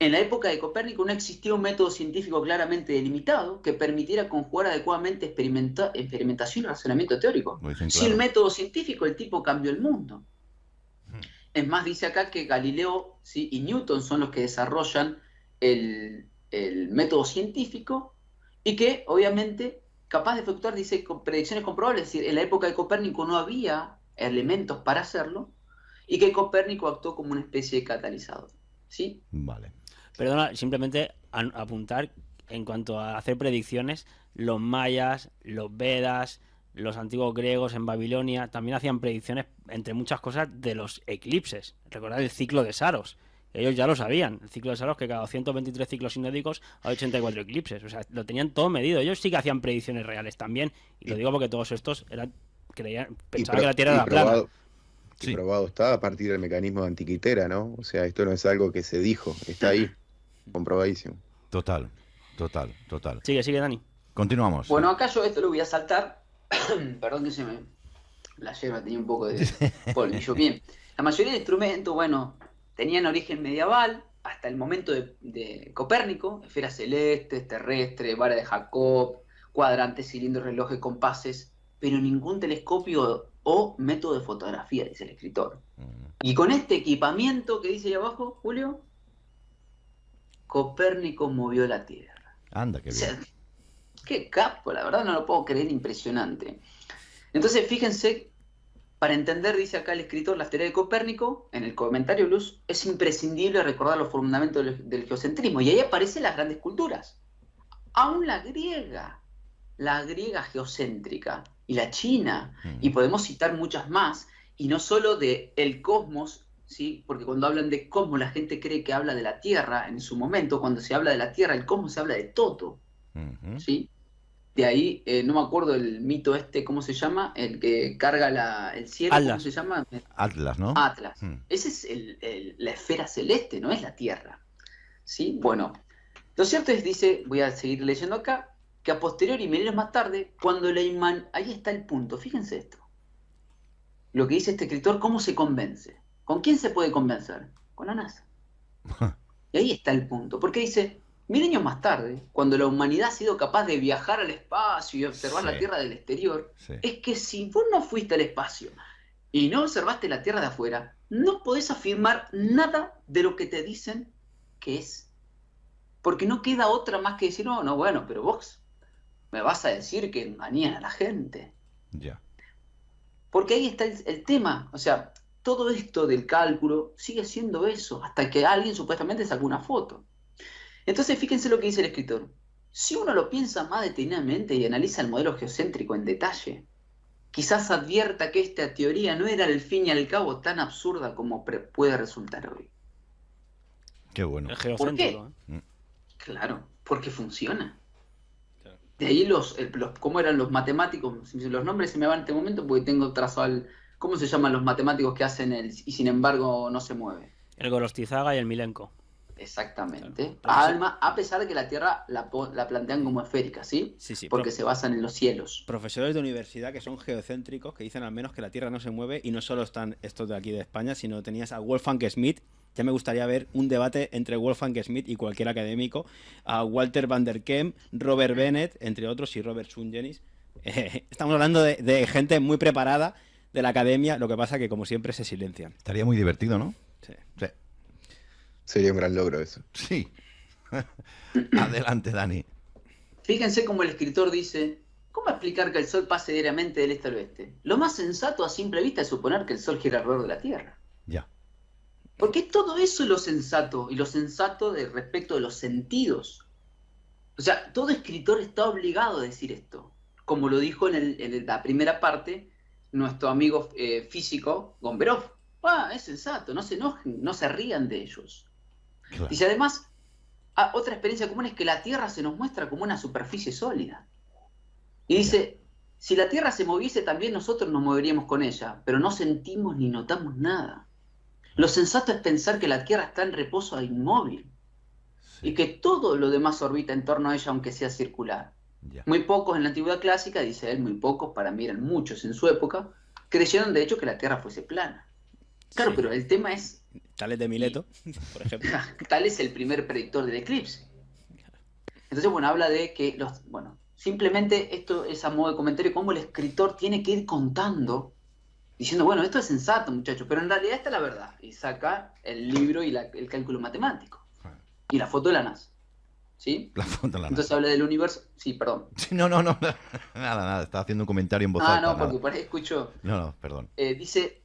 en la época de Copérnico no existía un método científico claramente delimitado que permitiera conjugar adecuadamente experimentación y razonamiento teórico.
Lo dicen
Sin
claro.
método científico, el tipo cambió el mundo. Es más, dice acá que Galileo, ¿sí?, y Newton son los que desarrollan el método científico y que, obviamente, capaz de efectuar, dice, con predicciones comprobables. Es decir, en la época de Copérnico no había elementos para hacerlo y que Copérnico actuó como una especie de catalizador. ¿Sí?
Vale.
Perdona, simplemente apuntar en cuanto a hacer predicciones, los mayas, los Vedas, los antiguos griegos en Babilonia también hacían predicciones, entre muchas cosas, de los eclipses. Recordad el ciclo de Saros. Ellos ya lo sabían, el ciclo de Saros, que cada 123 ciclos sinódicos hay 84 eclipses. O sea, lo tenían todo medido. Ellos sí que hacían predicciones reales también. Y lo digo porque todos estos pensaban que la Tierra era plana.
Y probado está a partir del mecanismo de Antiquitera, ¿no? O sea, esto no es algo que se dijo, está ahí, comprobadísimo.
Total.
Sigue, Dani.
Continuamos.
Bueno, acá yo esto lo voy a saltar. Perdón que la yerba tenía un poco de polvillo. Bien, la mayoría de instrumentos, bueno, tenían origen medieval hasta el momento de Copérnico: esferas celestes, terrestres, vara de Jacob, cuadrantes, cilindros, relojes, compases, pero ningún telescopio o método de fotografía, dice el escritor. Y con este equipamiento que dice ahí abajo, Julio, Copérnico movió la Tierra.
Anda, qué
O
bien.
sea, qué capo, la verdad no lo puedo creer, impresionante. Entonces, fíjense, para entender, dice acá el escritor, las teorías de Copérnico, en el comentario Luz, es imprescindible recordar los fundamentos del geocentrismo. Y ahí aparecen las grandes culturas. Aún la griega geocéntrica, y la china, y podemos citar muchas más, y no solo de el cosmos, ¿sí? Porque cuando hablan de cosmos la gente cree que habla de la Tierra en su momento. Cuando se habla de la Tierra, el cosmos se habla de todo, ¿sí? De ahí, no me acuerdo el mito ¿cómo se llama? El que carga el cielo,
Atlas.
¿cómo se llama?
Atlas, ¿no?
Atlas. Ese es la esfera celeste, no es la Tierra, ¿sí? Bueno, lo cierto es, dice, voy a seguir leyendo acá, que a posteriori, milenios más tarde, cuando ahí está el punto, fíjense esto. Lo que dice este escritor, ¿cómo se convence? ¿Con quién se puede convencer? Con la NASA. Y ahí está el punto, porque dice, milenios más tarde, cuando la humanidad ha sido capaz de viajar al espacio y observar la Tierra del exterior, es que si vos no fuiste al espacio y no observaste la Tierra de afuera, no podés afirmar nada de lo que te dicen que es. Porque no queda otra más que decir, no, bueno, pero vos me vas a decir que engañan a la gente.
Ya.
Porque ahí está el tema. O sea, todo esto del cálculo sigue siendo eso, hasta que alguien supuestamente sacó una foto. Entonces, fíjense lo que dice el escritor. Si uno lo piensa más detenidamente y analiza el modelo geocéntrico en detalle, quizás advierta que esta teoría no era al fin y al cabo tan absurda como puede resultar hoy.
Qué bueno.
El
¿Por
geocéntrico.
qué? Claro, porque funciona.
Claro.
De ahí cómo eran los matemáticos, los nombres se me van en este momento porque tengo trazado ¿cómo se llaman los matemáticos que hacen y sin embargo no se mueve?
El Gorostizaga y el Milenko.
Exactamente.
Claro.
A pesar de que la Tierra la plantean como esférica, ¿sí?
Sí.
Porque se basan en los cielos.
Profesores de universidad que son geocéntricos, que dicen al menos que la Tierra no se mueve, y no solo están estos de aquí de España, sino tenías a Wolfgang Schmidt. Ya me gustaría ver un debate entre Wolfgang Schmidt y cualquier académico, a Walter van der Kemp, Robert Bennett, entre otros, y Robert Sungenis. Estamos hablando de gente muy preparada de la academia, lo que pasa que como siempre se silencian.
Estaría muy divertido, ¿no?
Sí.
Sí.
Sería un gran logro eso.
Sí. Adelante, Dani.
Fíjense cómo el escritor dice, ¿cómo explicar que el Sol pase diariamente del este al oeste? Lo más sensato a simple vista es suponer que el Sol gira alrededor de la Tierra.
Ya.
Porque todo eso es lo sensato, y lo sensato respecto de los sentidos. O sea, todo escritor está obligado a decir esto. Como lo dijo en la primera parte nuestro amigo físico, Gomberov. Es sensato, no se enojen, no se rían de ellos.
Claro.
Dice además, otra experiencia común es que la Tierra se nos muestra como una superficie sólida. Y dice, si la Tierra se moviese también nosotros nos moveríamos con ella, pero no sentimos ni notamos nada. Lo sensato es pensar que la Tierra está en reposo e inmóvil,
Sí.
y que todo lo demás orbita en torno a ella aunque sea circular.
Ya.
Muy pocos en la antigüedad clásica, dice él, muy pocos, para mí eran muchos en su época, creyeron de hecho que la Tierra fuese plana. Claro,
Sí.
pero el tema es,
Tales de Mileto, por ejemplo.
tal es el primer predictor del eclipse. Entonces, bueno, habla de que simplemente esto es a modo de comentario, cómo el escritor tiene que ir contando, diciendo, bueno, esto es sensato, muchachos, pero en realidad esta es la verdad. Y saca el libro y el cálculo matemático. Y la foto de la NASA. ¿Sí?
La foto de la
Entonces
NASA.
habla del universo. Sí, perdón.
Sí, no. Nada. Estaba haciendo un comentario en voz alta.
No,
nada.
porque por ahí escucho.
No, perdón.
Dice,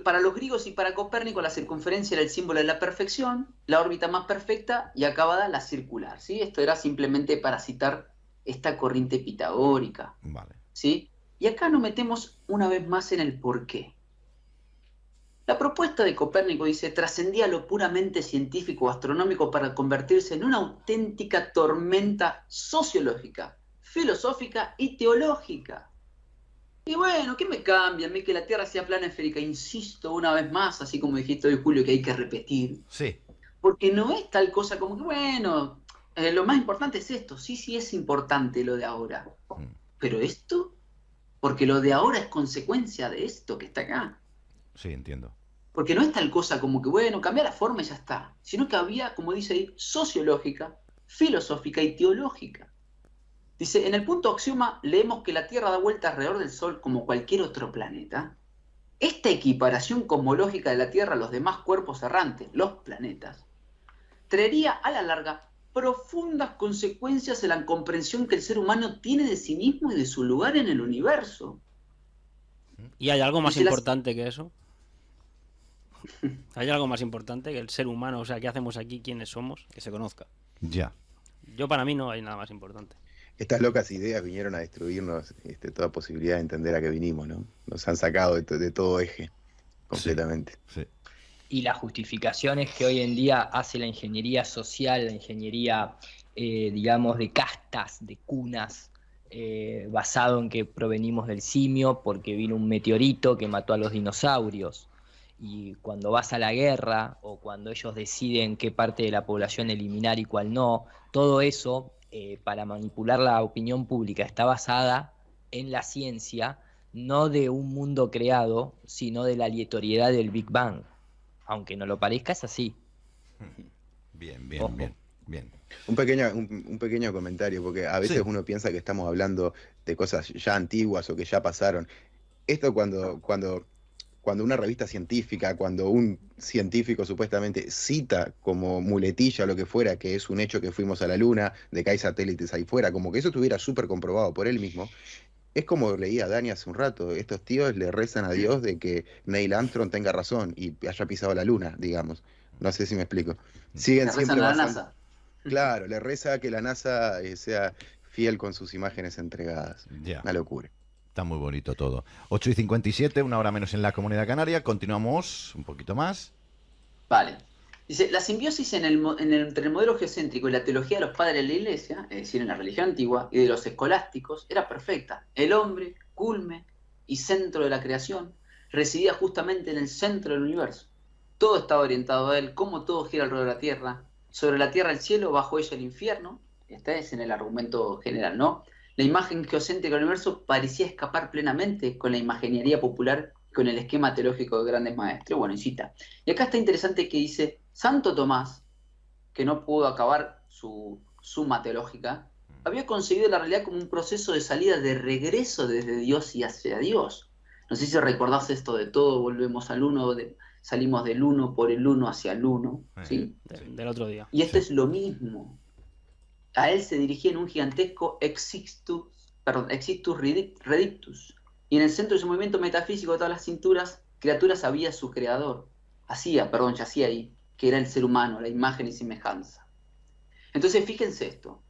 para los griegos y para Copérnico la circunferencia era el símbolo de la perfección, la órbita más perfecta y acabada la circular. ¿Sí? Esto era simplemente para citar esta corriente pitagórica.
Vale.
¿Sí? Y acá nos metemos una vez más en el porqué. La propuesta de Copérnico, dice, trascendía lo puramente científico o astronómico para convertirse en una auténtica tormenta sociológica, filosófica y teológica. Y bueno, ¿qué me cambia a mí que la Tierra sea plana esférica? Insisto una vez más, así como dijiste hoy, Julio, que hay que repetir.
Sí.
Porque no es tal cosa como que, bueno, lo más importante es esto. Sí es importante lo de ahora. Pero esto, porque lo de ahora es consecuencia de esto que está acá.
Sí, entiendo.
Porque no es tal cosa como que, bueno, cambia la forma y ya está. Sino que había, como dice ahí, sociológica, filosófica y teológica. Dice, en el punto axioma leemos que la Tierra da vuelta alrededor del Sol como cualquier otro planeta. Esta equiparación cosmológica de la Tierra a los demás cuerpos errantes, los planetas, traería a la larga profundas consecuencias en la comprensión que el ser humano tiene de sí mismo y de su lugar en el universo.
¿Y hay algo más
Dice
importante que eso? ¿Hay algo más importante que el ser humano? O sea, ¿qué hacemos aquí? ¿Quiénes somos?
Que se conozca.
Ya.
Yo, para mí, no hay nada más importante.
Estas locas ideas vinieron a destruirnos toda posibilidad de entender a qué vinimos, ¿no? Nos han sacado de todo eje, completamente.
Sí.
Y las justificaciones que hoy en día hace la ingeniería social, la ingeniería, digamos, de castas, de cunas, basado en que provenimos del simio porque vino un meteorito que mató a los dinosaurios. Y cuando vas a la guerra o cuando ellos deciden qué parte de la población eliminar y cuál no, todo eso, para manipular la opinión pública, está basada en la ciencia, no de un mundo creado, sino de la aleatoriedad del Big Bang. Aunque no lo parezca, es así.
Bien.
Un pequeño comentario, porque a veces
Sí.
uno piensa que estamos hablando de cosas ya antiguas o que ya pasaron. Esto cuando una revista científica, cuando un científico supuestamente cita como muletilla o lo que fuera, que es un hecho que fuimos a la Luna, de que hay satélites ahí fuera, como que eso estuviera súper comprobado por él mismo, es como leía Dani hace un rato, estos tíos le rezan a Dios de que Neil Armstrong tenga razón y haya pisado la Luna, digamos. No sé si me explico. Siguen
Le rezan
siempre
a la
basando...
NASA.
Claro, le reza a que la NASA sea fiel con sus imágenes entregadas.
Ya.
Una locura.
Está muy bonito todo. 8:57, una hora menos en la Comunidad Canaria. Continuamos un poquito más.
Vale. Dice, la simbiosis entre el modelo geocéntrico y la teología de los padres de la Iglesia, es decir, en la religión antigua, y de los escolásticos, era perfecta. El hombre, culmen y centro de la creación, residía justamente en el centro del universo. Todo estaba orientado a él, como todo gira alrededor de la Tierra. Sobre la Tierra el cielo, bajo ella el infierno. Este es en el argumento general, ¿no? La imagen geocéntrica del universo parecía escapar plenamente con la imaginería popular, con el esquema teológico de grandes maestros. Bueno, y cita. Y acá está interesante que dice, Santo Tomás, que no pudo acabar su suma teológica, había concebido la realidad como un proceso de salida, de regreso desde Dios y hacia Dios. No sé si recordás esto de todo, volvemos al uno, salimos del uno por el uno hacia el uno, ¿sí?
Del otro día.
Y esto es lo mismo. A él se dirigía en un gigantesco Existus Redictus, y en el centro de su movimiento metafísico de todas las criaturas había su creador. Yacía ahí, que era el ser humano, la imagen y semejanza. Entonces fíjense esto.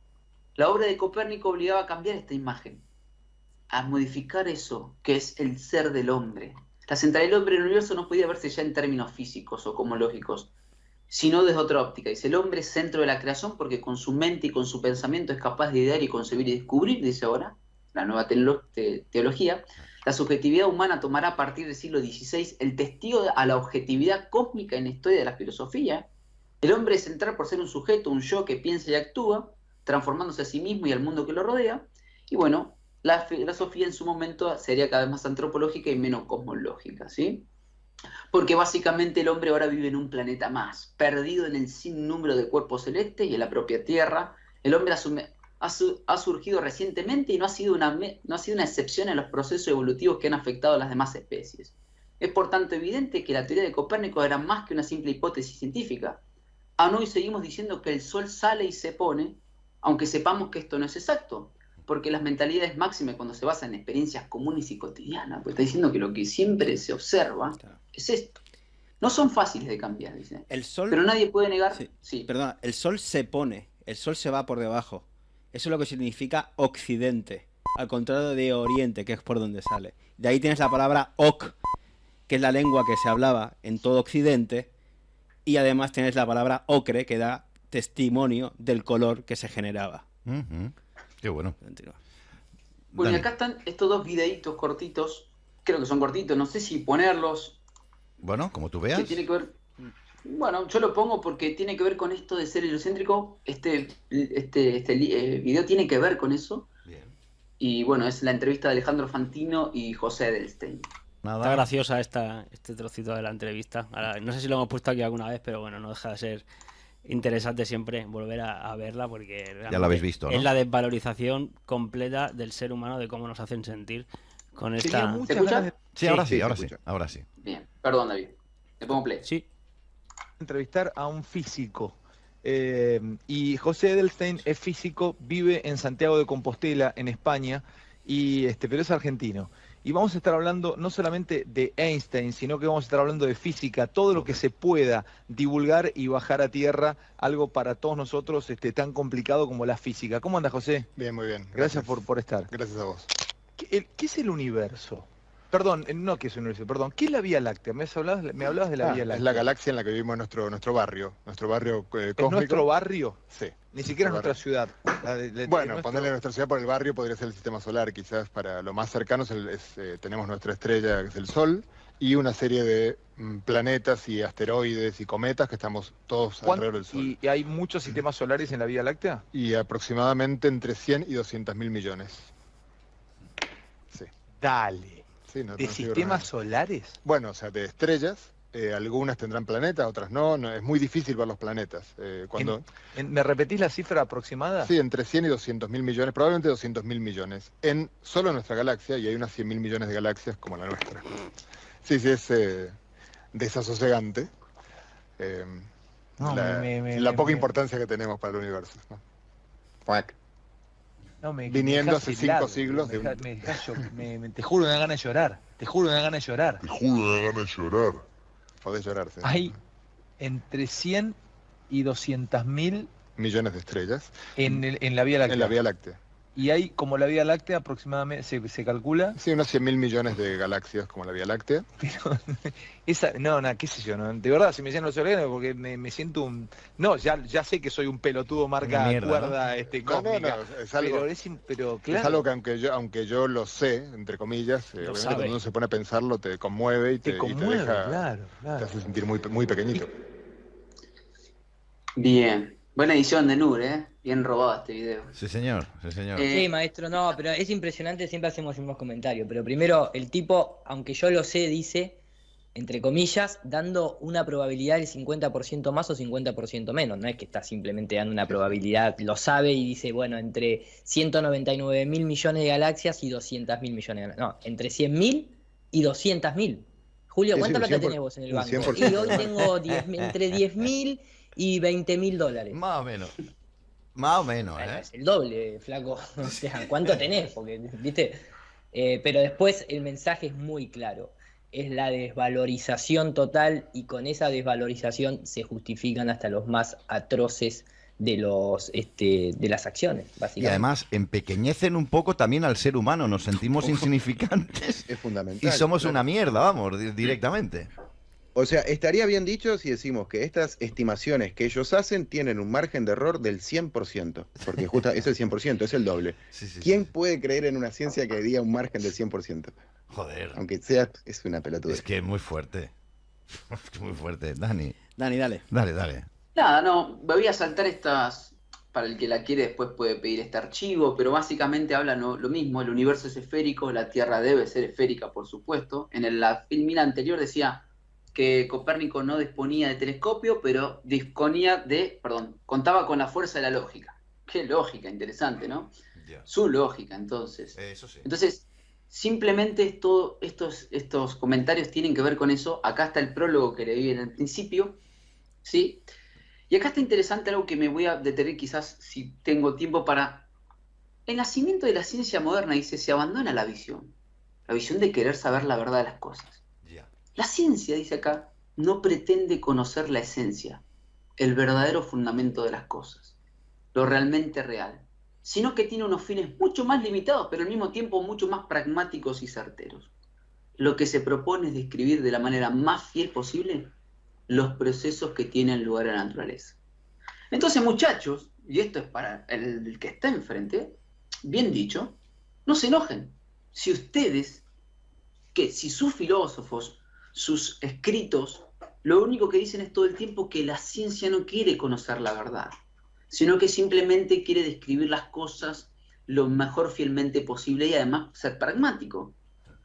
La obra de Copérnico obligaba a cambiar esta imagen, a modificar eso que es el ser del hombre. La centralidad del hombre en el universo no podía verse ya en términos físicos o cosmológicos, sino desde otra óptica. Dice, el hombre es centro de la creación porque con su mente y con su pensamiento es capaz de idear y concebir y descubrir, dice ahora, la nueva teología. La subjetividad humana tomará a partir del siglo XVI el testigo a la objetividad cósmica en la historia de la filosofía. El hombre es central por ser un sujeto, un yo que piensa y actúa, transformándose a sí mismo y al mundo que lo rodea. Y bueno, la filosofía en su momento sería cada vez más antropológica y menos cosmológica, ¿sí? Porque básicamente el hombre ahora vive en un planeta más, perdido en el sinnúmero de cuerpos celestes y en la propia Tierra. El hombre ha surgido recientemente y no ha sido una excepción en los procesos evolutivos que han afectado a las demás especies. Es por tanto evidente que la teoría de Copérnico era más que una simple hipótesis científica. Aún hoy seguimos diciendo que el sol sale y se pone, aunque sepamos que esto no es exacto, porque las mentalidades máximas cuando se basan en experiencias comunes y cotidianas, pues está diciendo que lo que siempre se observa es esto. No son fáciles de cambiar, dice.
El sol,
pero nadie puede negar...
Sí. Perdona, el sol se pone, el sol se va por debajo. Eso es lo que significa occidente, al contrario de oriente, que es por donde sale. De ahí tienes la palabra oc, que es la lengua que se hablaba en todo occidente, y además tienes la palabra ocre, que da testimonio del color que se generaba.
Qué bueno.
Bueno, y acá están estos dos videitos cortitos, creo que son cortitos, no sé si ponerlos.
Bueno, como tú veas.
Que tiene que ver... Bueno, yo lo pongo porque tiene que ver con esto de ser heliocéntrico. Este video tiene que ver con eso.
Bien.
Y bueno, es la entrevista de Alejandro Fantino y José Edelstein.
Está graciosa este trocito de la entrevista. Ahora, no sé si lo hemos puesto aquí alguna vez, pero bueno, no deja de ser interesante siempre volver a verla porque
ya lo habéis visto, ¿no?
Es la desvalorización completa del ser humano, de cómo nos hacen sentir con esta...
¿Se escucha?
Sí, ahora sí.
Bien, perdón, David. Le pongo play.
Sí.
Entrevistar a un físico. Y José Edelstein es físico, vive en Santiago de Compostela, en España, pero es argentino. Y vamos a estar hablando no solamente de Einstein, sino que vamos a estar hablando de física, todo lo que se pueda divulgar y bajar a tierra, algo para todos nosotros tan complicado como la física. ¿Cómo andas, José?
Bien, muy bien.
Gracias por estar.
Gracias a vos.
¿Qué es el universo? Perdón, no que es un universo, perdón. ¿Qué es la Vía Láctea? Me hablabas de la Vía Láctea.
Es la galaxia en la que vivimos nuestro barrio cósmico.
¿Es nuestro barrio?
Sí.
Ni siquiera es nuestra ciudad.
Bueno, ponerle nuestra ciudad por el barrio podría ser el sistema solar, quizás para lo más cercano tenemos nuestra estrella, que es el Sol, y una serie de planetas y asteroides y cometas que estamos todos alrededor del Sol.
¿Y hay muchos sistemas solares en la Vía Láctea?
Y aproximadamente entre 100 y 200.000 millones. Sí.
Dale.
Sí,
¿De sistemas solares?
Bueno, o sea, de estrellas. Algunas tendrán planetas, otras no. Es muy difícil ver los planetas.
¿Me repetís la cifra aproximada?
Sí, entre 100 y 200.000 millones, probablemente 200.000 millones. Solo en nuestra galaxia, y hay unas 100.000 millones de galaxias como la nuestra. Sí, es desasosegante. La poca importancia que tenemos para el universo, ¿no? Viniendo hace 5 siglos.
Te juro me da ganas de llorar.
Podés llorar, sí.
Hay entre 100 y 200.000
millones de estrellas
En la Vía Láctea.
en la Vía Láctea.
Y hay, como la Vía Láctea, aproximadamente, se calcula.
Sí, unos 100.000 millones de galaxias como la Vía Láctea.
Pero qué sé yo, ¿no? De verdad, si me decían los órganos, porque me siento un... No, ya sé que soy un pelotudo marca
Una mierda,
cuerda
No,
cósmica.
es algo,
Pero
es
claro,
algo que aunque yo lo sé, entre comillas, obviamente
sabe.
cuando uno se pone a pensarlo te conmueve y
te
te
conmueve,
deja,
claro.
te hace sentir muy, muy pequeñito.
Bien. Buena edición de Nur, ¿eh? Bien robado este video.
Sí, señor. Sí, señor.
Eh,
Sí, maestro, no, pero es impresionante, siempre hacemos unos comentarios. Pero primero, el tipo, aunque yo lo sé, dice, entre comillas, dando una probabilidad del 50% más o 50% menos. No es que está simplemente dando una probabilidad, lo sabe y dice, bueno, entre 199.000 millones de galaxias y 200.000 millones de galaxias. No, entre 100.000 y 200.000. Julio,
Sí,
¿cuánta
un
plata
100%,
tenés vos en el
un
banco?
100%.
Y hoy tengo entre 10.000 y 20.000 dólares.
Más o menos. Más o menos,
Bueno,
¿eh?
es el doble, flaco. O sea, ¿cuánto tenés? Porque, ¿viste? Pero después el mensaje es muy claro. Es la desvalorización total y con esa desvalorización se justifican hasta los más atroces de de las acciones,
Y
básicamente.
además empequeñecen un poco también al ser humano, nos sentimos insignificantes
Es
y
fundamental.
somos
claro.
una mierda, vamos, directamente.
O sea, estaría bien dicho si decimos que estas estimaciones que ellos hacen tienen un margen de error del 100%, porque justo es el 100%, es el doble.
Sí, sí,
¿Quién
sí.
puede creer en una ciencia que diga un margen del 100%?
Joder,
Aunque sea, es una pelotuda.
es que es muy fuerte. Es muy fuerte. Dani,
Dani, dale.
dale.
Nada, no, me voy a saltar estas, para el que la quiere después puede pedir este archivo, pero básicamente habla lo mismo, el universo es esférico, la Tierra debe ser esférica, por supuesto. En la filmina anterior decía que Copérnico no disponía de telescopio, pero contaba con la fuerza de la lógica. Qué lógica, interesante, ¿no?
Ya.
Su lógica, entonces.
Eso sí.
Entonces, simplemente estos comentarios tienen que ver con eso. Acá está el prólogo que le di en el principio, ¿sí? Y acá está interesante algo que me voy a detener quizás si tengo tiempo para... El nacimiento de la ciencia moderna, dice, se abandona la visión de querer saber la verdad de las cosas.
Ya.
La ciencia, dice acá, no pretende conocer la esencia, el verdadero fundamento de las cosas, lo realmente real, sino que tiene unos fines mucho más limitados, pero al mismo tiempo mucho más pragmáticos y certeros. Lo que se propone es describir de la manera más fiel posible los procesos que tienen lugar en la naturaleza. Entonces, muchachos, y esto es para el que está enfrente, bien dicho, no se enojen. Si sus filósofos, sus escritos, lo único que dicen es todo el tiempo que la ciencia no quiere conocer la verdad, sino que simplemente quiere describir las cosas lo mejor fielmente posible y además ser pragmático.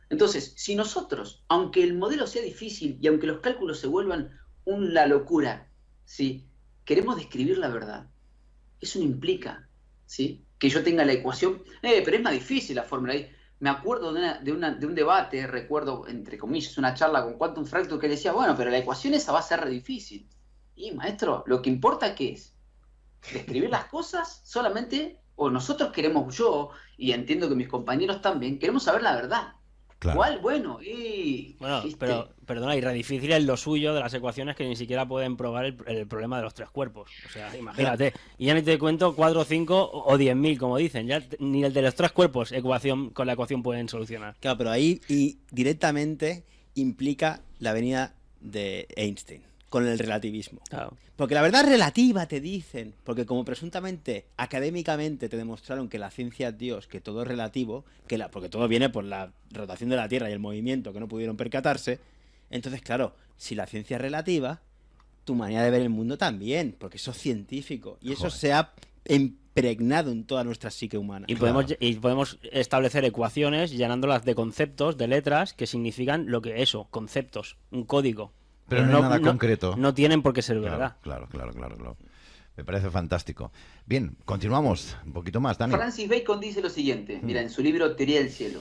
Entonces, si nosotros, aunque el modelo sea difícil y aunque los cálculos se vuelvan una locura, ¿sí?, queremos describir la verdad, eso no implica, ¿sí?, que yo tenga la ecuación, pero es más difícil la fórmula. Me acuerdo de un debate, recuerdo, entre comillas, una charla con Quantum Fractal que decía, bueno, pero la ecuación esa va a ser re difícil. Y maestro, lo que importa ¿qué es? Describir las cosas solamente, o nosotros queremos, yo, y entiendo que mis compañeros también, queremos saber la verdad.
Claro.
¿Cuál? Bueno, ¿viste?
pero perdona, y re difícil es lo suyo de las ecuaciones que ni siquiera pueden probar el problema de los tres cuerpos. O sea, imagínate. Y ya ni te cuento 4, 5 o 10.000, como dicen. Ya ni el de los tres cuerpos con la ecuación pueden solucionar.
Claro, pero ahí y directamente implica la venida de Einstein con el relativismo.
Claro.
Porque la verdad relativa te dicen, porque como presuntamente, académicamente te demostraron que la ciencia es Dios, que todo es relativo, porque todo viene por la rotación de la Tierra y el movimiento que no pudieron percatarse, entonces claro, si la ciencia es relativa, tu manera de ver el mundo también, porque eso es científico, y eso
Joder.
se ha impregnado en toda nuestra psique humana.
Y podemos establecer ecuaciones llenándolas de conceptos, de letras, que significan conceptos, un código.
Pero no hay nada concreto.
No tienen por qué ser
Claro,
verdad.
claro. Me parece fantástico. Bien, continuamos. Un poquito más, Dani.
Francis Bacon dice lo siguiente, mira, en su libro Teoría del Cielo.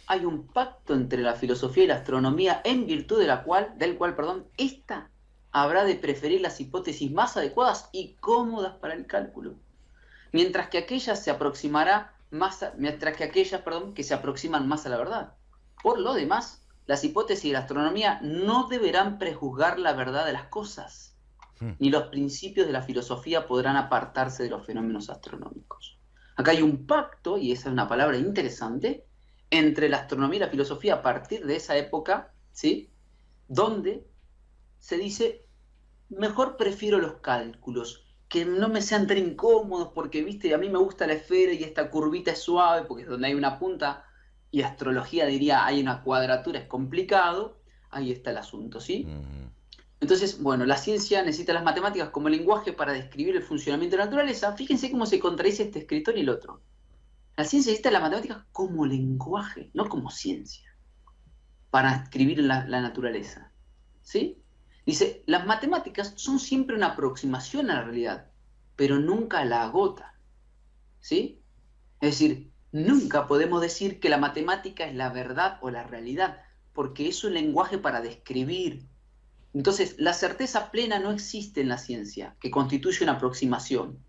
Hay un pacto entre la filosofía y la astronomía en virtud del cual, ésta habrá de preferir las hipótesis más adecuadas y cómodas para el cálculo, mientras que aquellas que se aproximan más a la verdad. Por lo demás, las hipótesis de la astronomía no deberán prejuzgar la verdad de las cosas. ni los principios de la filosofía podrán apartarse de los fenómenos astronómicos. Acá hay un pacto, y esa es una palabra interesante, entre la astronomía y la filosofía a partir de esa época, ¿sí? Donde se dice, mejor prefiero los cálculos, que no me sean tan incómodos, porque, viste, a mí me gusta la esfera y esta curvita es suave, porque es donde hay una punta, y astrología diría, hay una cuadratura, es complicado, ahí está el asunto, ¿sí? Entonces, bueno, la ciencia necesita las matemáticas como lenguaje para describir el funcionamiento de la naturaleza. Fíjense cómo se contradice este escritor y el otro. La ciencia necesita las matemáticas como lenguaje, no como ciencia, para escribir la naturaleza, ¿sí? Dice, las matemáticas son siempre una aproximación a la realidad, pero nunca la agota, ¿sí? Es decir, nunca podemos decir que la matemática es la verdad o la realidad, porque es un lenguaje para describir. Entonces, la certeza plena no existe en la ciencia, que constituye una aproximación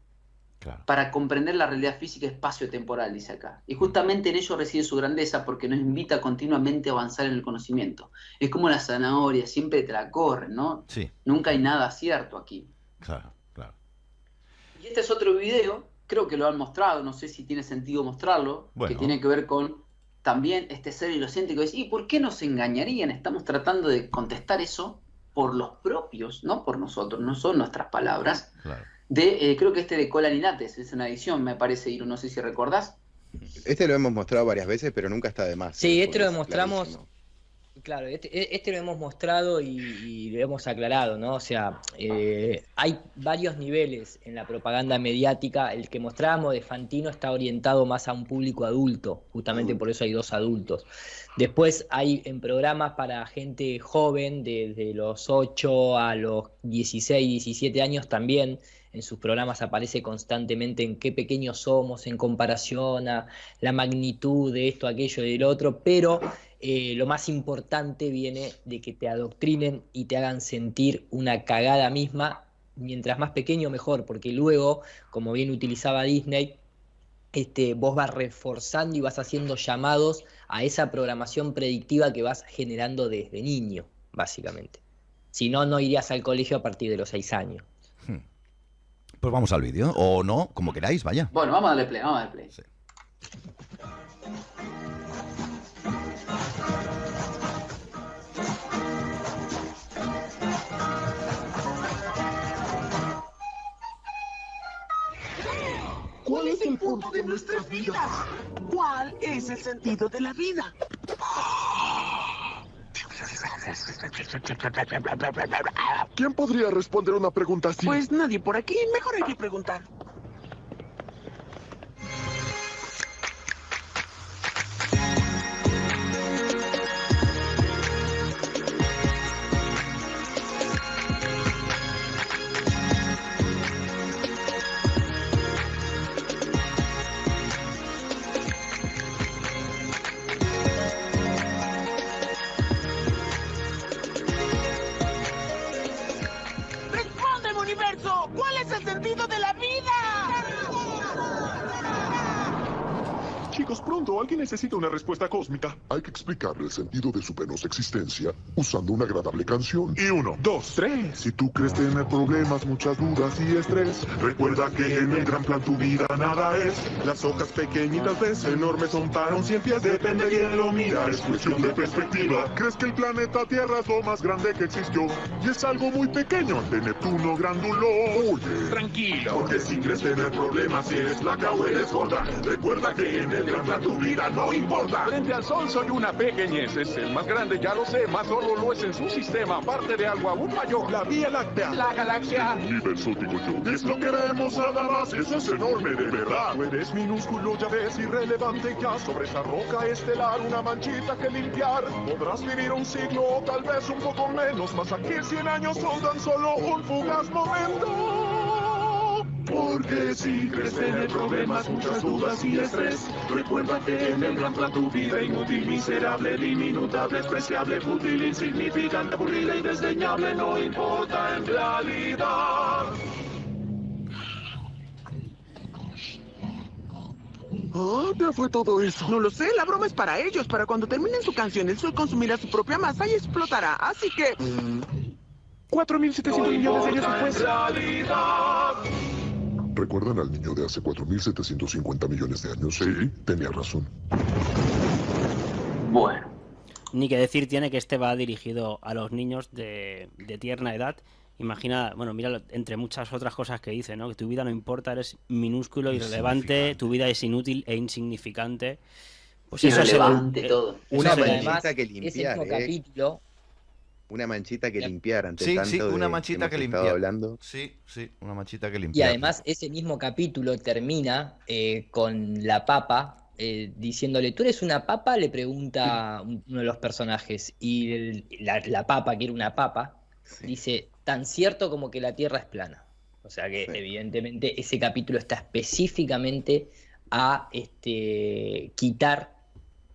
para comprender la realidad física espacio-temporal, dice acá. Y justamente en ello reside su grandeza, porque nos invita continuamente a avanzar en el conocimiento. Es como la zanahoria, siempre te la corren, ¿no?
Sí.
Nunca hay nada cierto aquí.
Claro, claro.
Y este es otro video, creo que lo han mostrado, no sé si tiene sentido mostrarlo, que tiene que ver con también este ser ilocéntrico. ¿Y por qué nos engañarían? Estamos tratando de contestar eso por los propios, no por nosotros, no son nuestras palabras.
Claro.
Creo que este de Colaninates, es una edición, me parece, Iru, no sé si recordás.
Este lo hemos mostrado varias veces, pero nunca está de más.
Sí, este lo demostramos, claro, este lo hemos mostrado y lo hemos aclarado, ¿no? O sea, hay varios niveles en la propaganda mediática. El que mostrábamos de Fantino está orientado más a un público adulto, justamente por eso hay 2 adultos. Después hay en programas para gente joven, desde los 8 a los 16, 17 años también. En sus programas aparece constantemente en qué pequeños somos en comparación a la magnitud de esto, aquello y del otro, pero lo más importante viene de que te adoctrinen y te hagan sentir una cagada misma, mientras más pequeño mejor, porque luego, como bien utilizaba Disney, vos vas reforzando y vas haciendo llamados a esa programación predictiva que vas generando desde niño, básicamente. Si no, no irías al colegio a partir de los 6 años.
Pues vamos al vídeo, o no, como queráis, vaya.
Bueno, vamos a darle play, vamos a darle play.
Sí.
¿Cuál es el punto de nuestras vidas? ¿Cuál es el sentido de la vida?
¿Quién podría responder una pregunta así?
Pues nadie por aquí, mejor hay que preguntar. ¿Cuál es el sentido de la vida?
Chicos, pronto, alguien necesita una respuesta cósmica. Hay que explicarle el sentido de su penosa existencia usando una agradable canción. Y 1, 2, 3. Si tú crees tener problemas, muchas dudas y estrés, recuerda que en el gran plan tu vida nada es. Las hojas pequeñitas ves, enormes son para un 100 pies. Depende de quién lo mira, es cuestión de perspectiva. ¿Crees que el planeta Tierra es lo más grande que existió? Y es algo muy pequeño ante Neptuno grándulo. Oye,
tranquilo,
porque si crees tener problemas, si eres flaca o eres gorda, recuerda que en el gran plan tu vida no importa.
Frente al Sol soy una pequeñez, es el más grande, ya lo sé, más solo lo es en su sistema, parte de algo aún mayor.
La Vía Láctea,
la galaxia,
universo digo yo, es lo que vemos nada más, eso es enorme de verdad. Tú eres minúsculo, ya ves, irrelevante ya, sobre esa roca estelar una manchita que limpiar. Podrás vivir un siglo o tal vez un poco menos, mas aquí 100 años son tan solo un fugaz momento. Porque si crees tener problemas, muchas dudas y estrés, recuerda que en el gran plan tu vida inútil, miserable, diminuta, despreciable, fútil, insignificante, aburrida y desdeñable no importa en realidad. ¿Qué fue todo eso?
No lo sé, la broma es para ellos. Para cuando terminen su canción, el sol consumirá su propia masa y explotará. Así que... 4.700 millones de años después.
¿Recuerdan al niño de hace 4.750 millones de años? Sí, tenía razón.
Bueno.
Ni que decir tiene que este va dirigido a los niños de tierna edad. Imagina, bueno, mira, entre muchas otras cosas que dice, ¿no? Que tu vida no importa, eres minúsculo, irrelevante, tu vida es inútil e insignificante. Pues eso
irrelevante todo.
Una
Eso
manchita que
ese
limpiar,
mismo capítulo,
Una manchita que limpiar ante
Sí,
tanto
sí, una
de
manchita que
hemos estado
limpiar.
hablando.
Sí, sí, una manchita que
y
limpiar.
además ese mismo capítulo termina con la papa diciéndole, ¿tú eres una papa? Le pregunta uno de los personajes. Y la papa, que era una papa, dice, tan cierto como que la Tierra es plana. O sea que evidentemente ese capítulo está específicamente a quitar,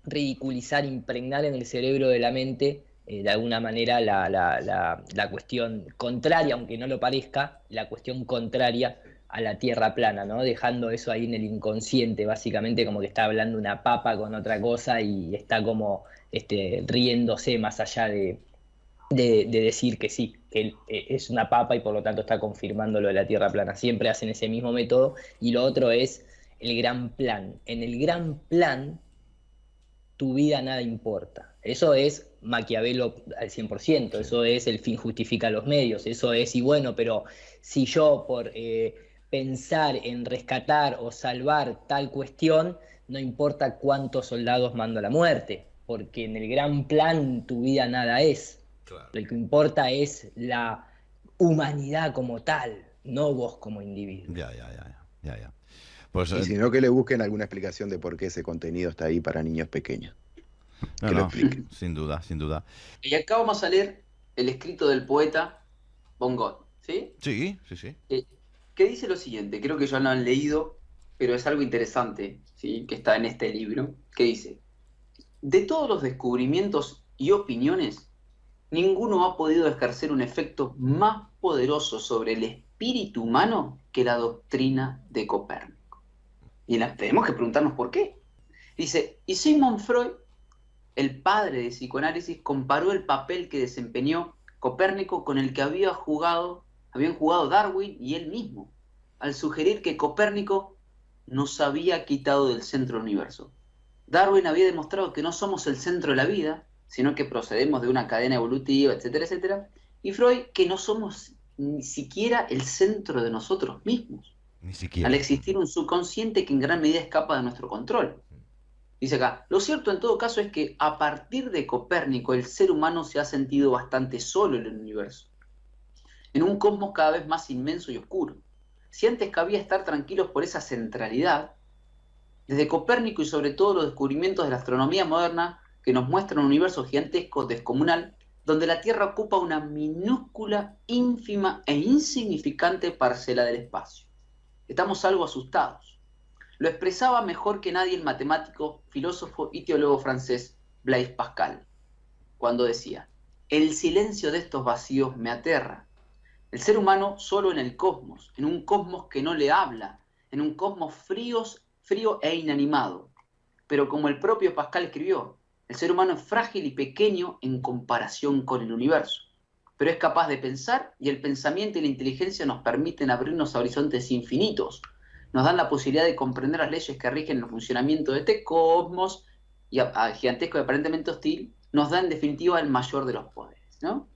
ridiculizar, impregnar en el cerebro de la mente de alguna manera la cuestión contraria, aunque no lo parezca, la cuestión contraria a la Tierra plana, ¿no? Dejando eso ahí en el inconsciente, básicamente como que está hablando una papa con otra cosa y está como riéndose más allá de decir que sí, que él es una papa y por lo tanto está confirmando lo de la Tierra plana. Siempre hacen ese mismo método. Y lo otro es el gran plan. En el gran plan, tu vida nada importa. Eso es Maquiavelo al 100%, eso es el fin justifica los medios, eso es, y bueno, pero si yo por pensar en rescatar o salvar tal cuestión, no importa cuántos soldados mando a la muerte, porque en el gran plan tu vida nada es. Claro. Lo que importa es la humanidad como tal, no vos como individuo.
Ya. Pues,
y si no, que le busquen alguna explicación de por qué ese contenido está ahí para niños pequeños.
No, sin duda.
Y acá vamos a leer el escrito del poeta Von Gogh, ¿sí?
Sí.
Que dice lo siguiente, creo que ya lo han leído, pero es algo interesante, ¿sí? Que está en este libro, que dice: de todos los descubrimientos y opiniones, ninguno ha podido ejercer un efecto más poderoso sobre el espíritu humano que la doctrina de Copérnico. Y tenemos que preguntarnos por qué. Dice, y Sigmund Freud, el padre de psicoanálisis, comparó el papel que desempeñó Copérnico con el que habían jugado Darwin y él mismo, al sugerir que Copérnico nos había quitado del centro del universo. Darwin había demostrado que no somos el centro de la vida, sino que procedemos de una cadena evolutiva, etcétera, etcétera, y Freud que no somos ni siquiera el centro de nosotros mismos,
ni siquiera,
al existir un subconsciente que en gran medida escapa de nuestro control. Dice acá, lo cierto en todo caso es que a partir de Copérnico el ser humano se ha sentido bastante solo en el universo, en un cosmos cada vez más inmenso y oscuro. Si antes cabía estar tranquilos por esa centralidad, desde Copérnico y sobre todo los descubrimientos de la astronomía moderna que nos muestran un universo gigantesco, descomunal, donde la Tierra ocupa una minúscula, ínfima e insignificante parcela del espacio. Estamos algo asustados. Lo expresaba mejor que nadie el matemático, filósofo y teólogo francés Blaise Pascal, cuando decía: el silencio de estos vacíos me aterra. El ser humano solo en el cosmos, en un cosmos que no le habla, en un cosmos frío e inanimado. Pero como el propio Pascal escribió, el ser humano es frágil y pequeño en comparación con el universo, pero es capaz de pensar, y el pensamiento y la inteligencia nos permiten abrirnos a horizontes infinitos, nos dan la posibilidad de comprender las leyes que rigen el funcionamiento de este cosmos, y a gigantesco y aparentemente hostil, nos da en definitiva el mayor de los poderes, ¿no?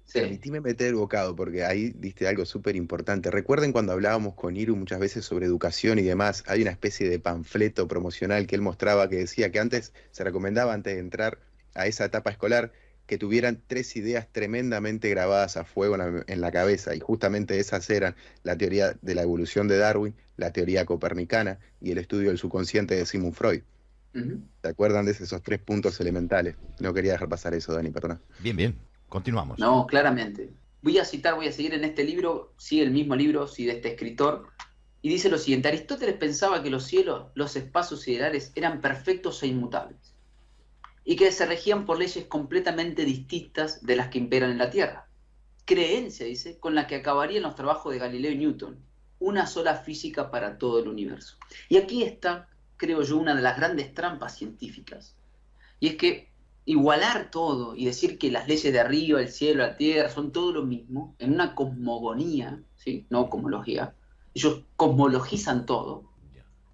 Sí.
Permitime meter el bocado, porque ahí diste algo súper importante. Recuerden cuando hablábamos con Iru muchas veces sobre educación y demás, hay una especie de panfleto promocional que él mostraba que decía que antes se recomendaba, antes de entrar a esa etapa escolar, que tuvieran 3 ideas tremendamente grabadas a fuego en la cabeza, y justamente esas eran la teoría de la evolución de Darwin, la teoría copernicana y el estudio del subconsciente de Sigmund Freud. ¿Se acuerdan de esos 3 puntos elementales? No quería dejar pasar eso, Dani, perdona.
Bien, continuamos.
No, claramente. Voy a seguir en este libro, sí, el mismo libro, sí, de este escritor, y dice lo siguiente: Aristóteles pensaba que los cielos, los espacios siderales eran perfectos e inmutables, y que se regían por leyes completamente distintas de las que imperan en la Tierra. Creencia, dice, con la que acabarían los trabajos de Galileo y Newton, una sola física para todo el universo. Y aquí está, creo yo, una de las grandes trampas científicas, y es que igualar todo y decir que las leyes de arriba, el cielo, la tierra, son todo lo mismo, en una cosmogonía, ¿sí? No cosmología, ellos cosmologizan todo,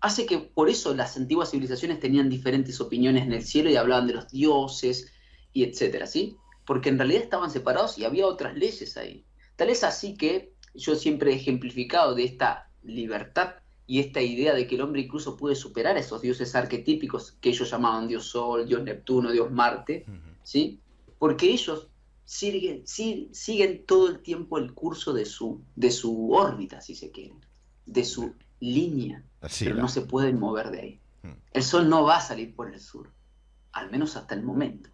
hace que por eso las antiguas civilizaciones tenían diferentes opiniones en el cielo y hablaban de los dioses y etcétera, ¿sí? Porque en realidad estaban separados y había otras leyes ahí. Tal es así que yo siempre he ejemplificado de esta libertad y esta idea de que el hombre incluso puede superar a esos dioses arquetípicos que ellos llamaban Dios Sol, Dios Neptuno, Dios Marte, ¿sí? Porque ellos siguen todo el tiempo el curso de su órbita, si se quiere, de su línea, pero no se pueden mover de ahí. El Sol no va a salir por el sur, al menos hasta el momento.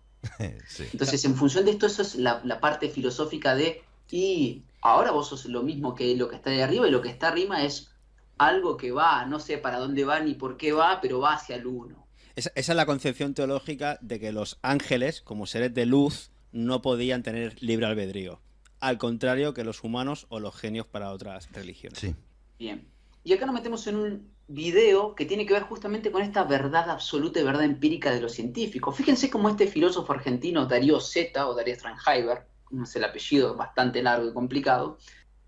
Sí.
Entonces, en función de esto, eso es la parte filosófica de, y ahora vos sos lo mismo que lo que está de arriba, y lo que está arriba es algo que va, no sé para dónde va ni por qué va, pero va hacia el uno.
Esa es la concepción teológica de que los ángeles, como seres de luz, no podían tener libre albedrío. Al contrario que los humanos o los genios para otras religiones.
Sí.
Bien. Y acá nos metemos en un video que tiene que ver justamente con esta verdad absoluta y verdad empírica de los científicos. Fíjense cómo este filósofo argentino, Darío Zeta, o Darío Strangheimer, no sé el apellido, bastante largo y complicado,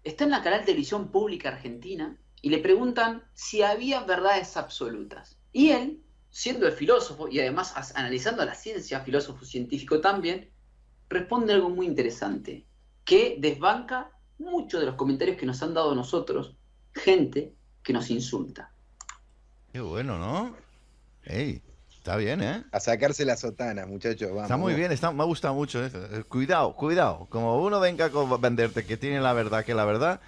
está en la canal de televisión pública argentina y le preguntan si había verdades absolutas. Y él, siendo el filósofo y además analizando la ciencia, filósofo científico también, responde algo muy interesante, que desbanca muchos de los comentarios que nos han dado a nosotros, gente que nos insulta.
Qué bueno, ¿no? Ey, está bien, ¿eh?
A sacarse la sotana, muchachos, vamos.
Está muy bien, me ha gustado mucho eso. Cuidado, cuidado. Como uno venga a venderte que tiene la verdad,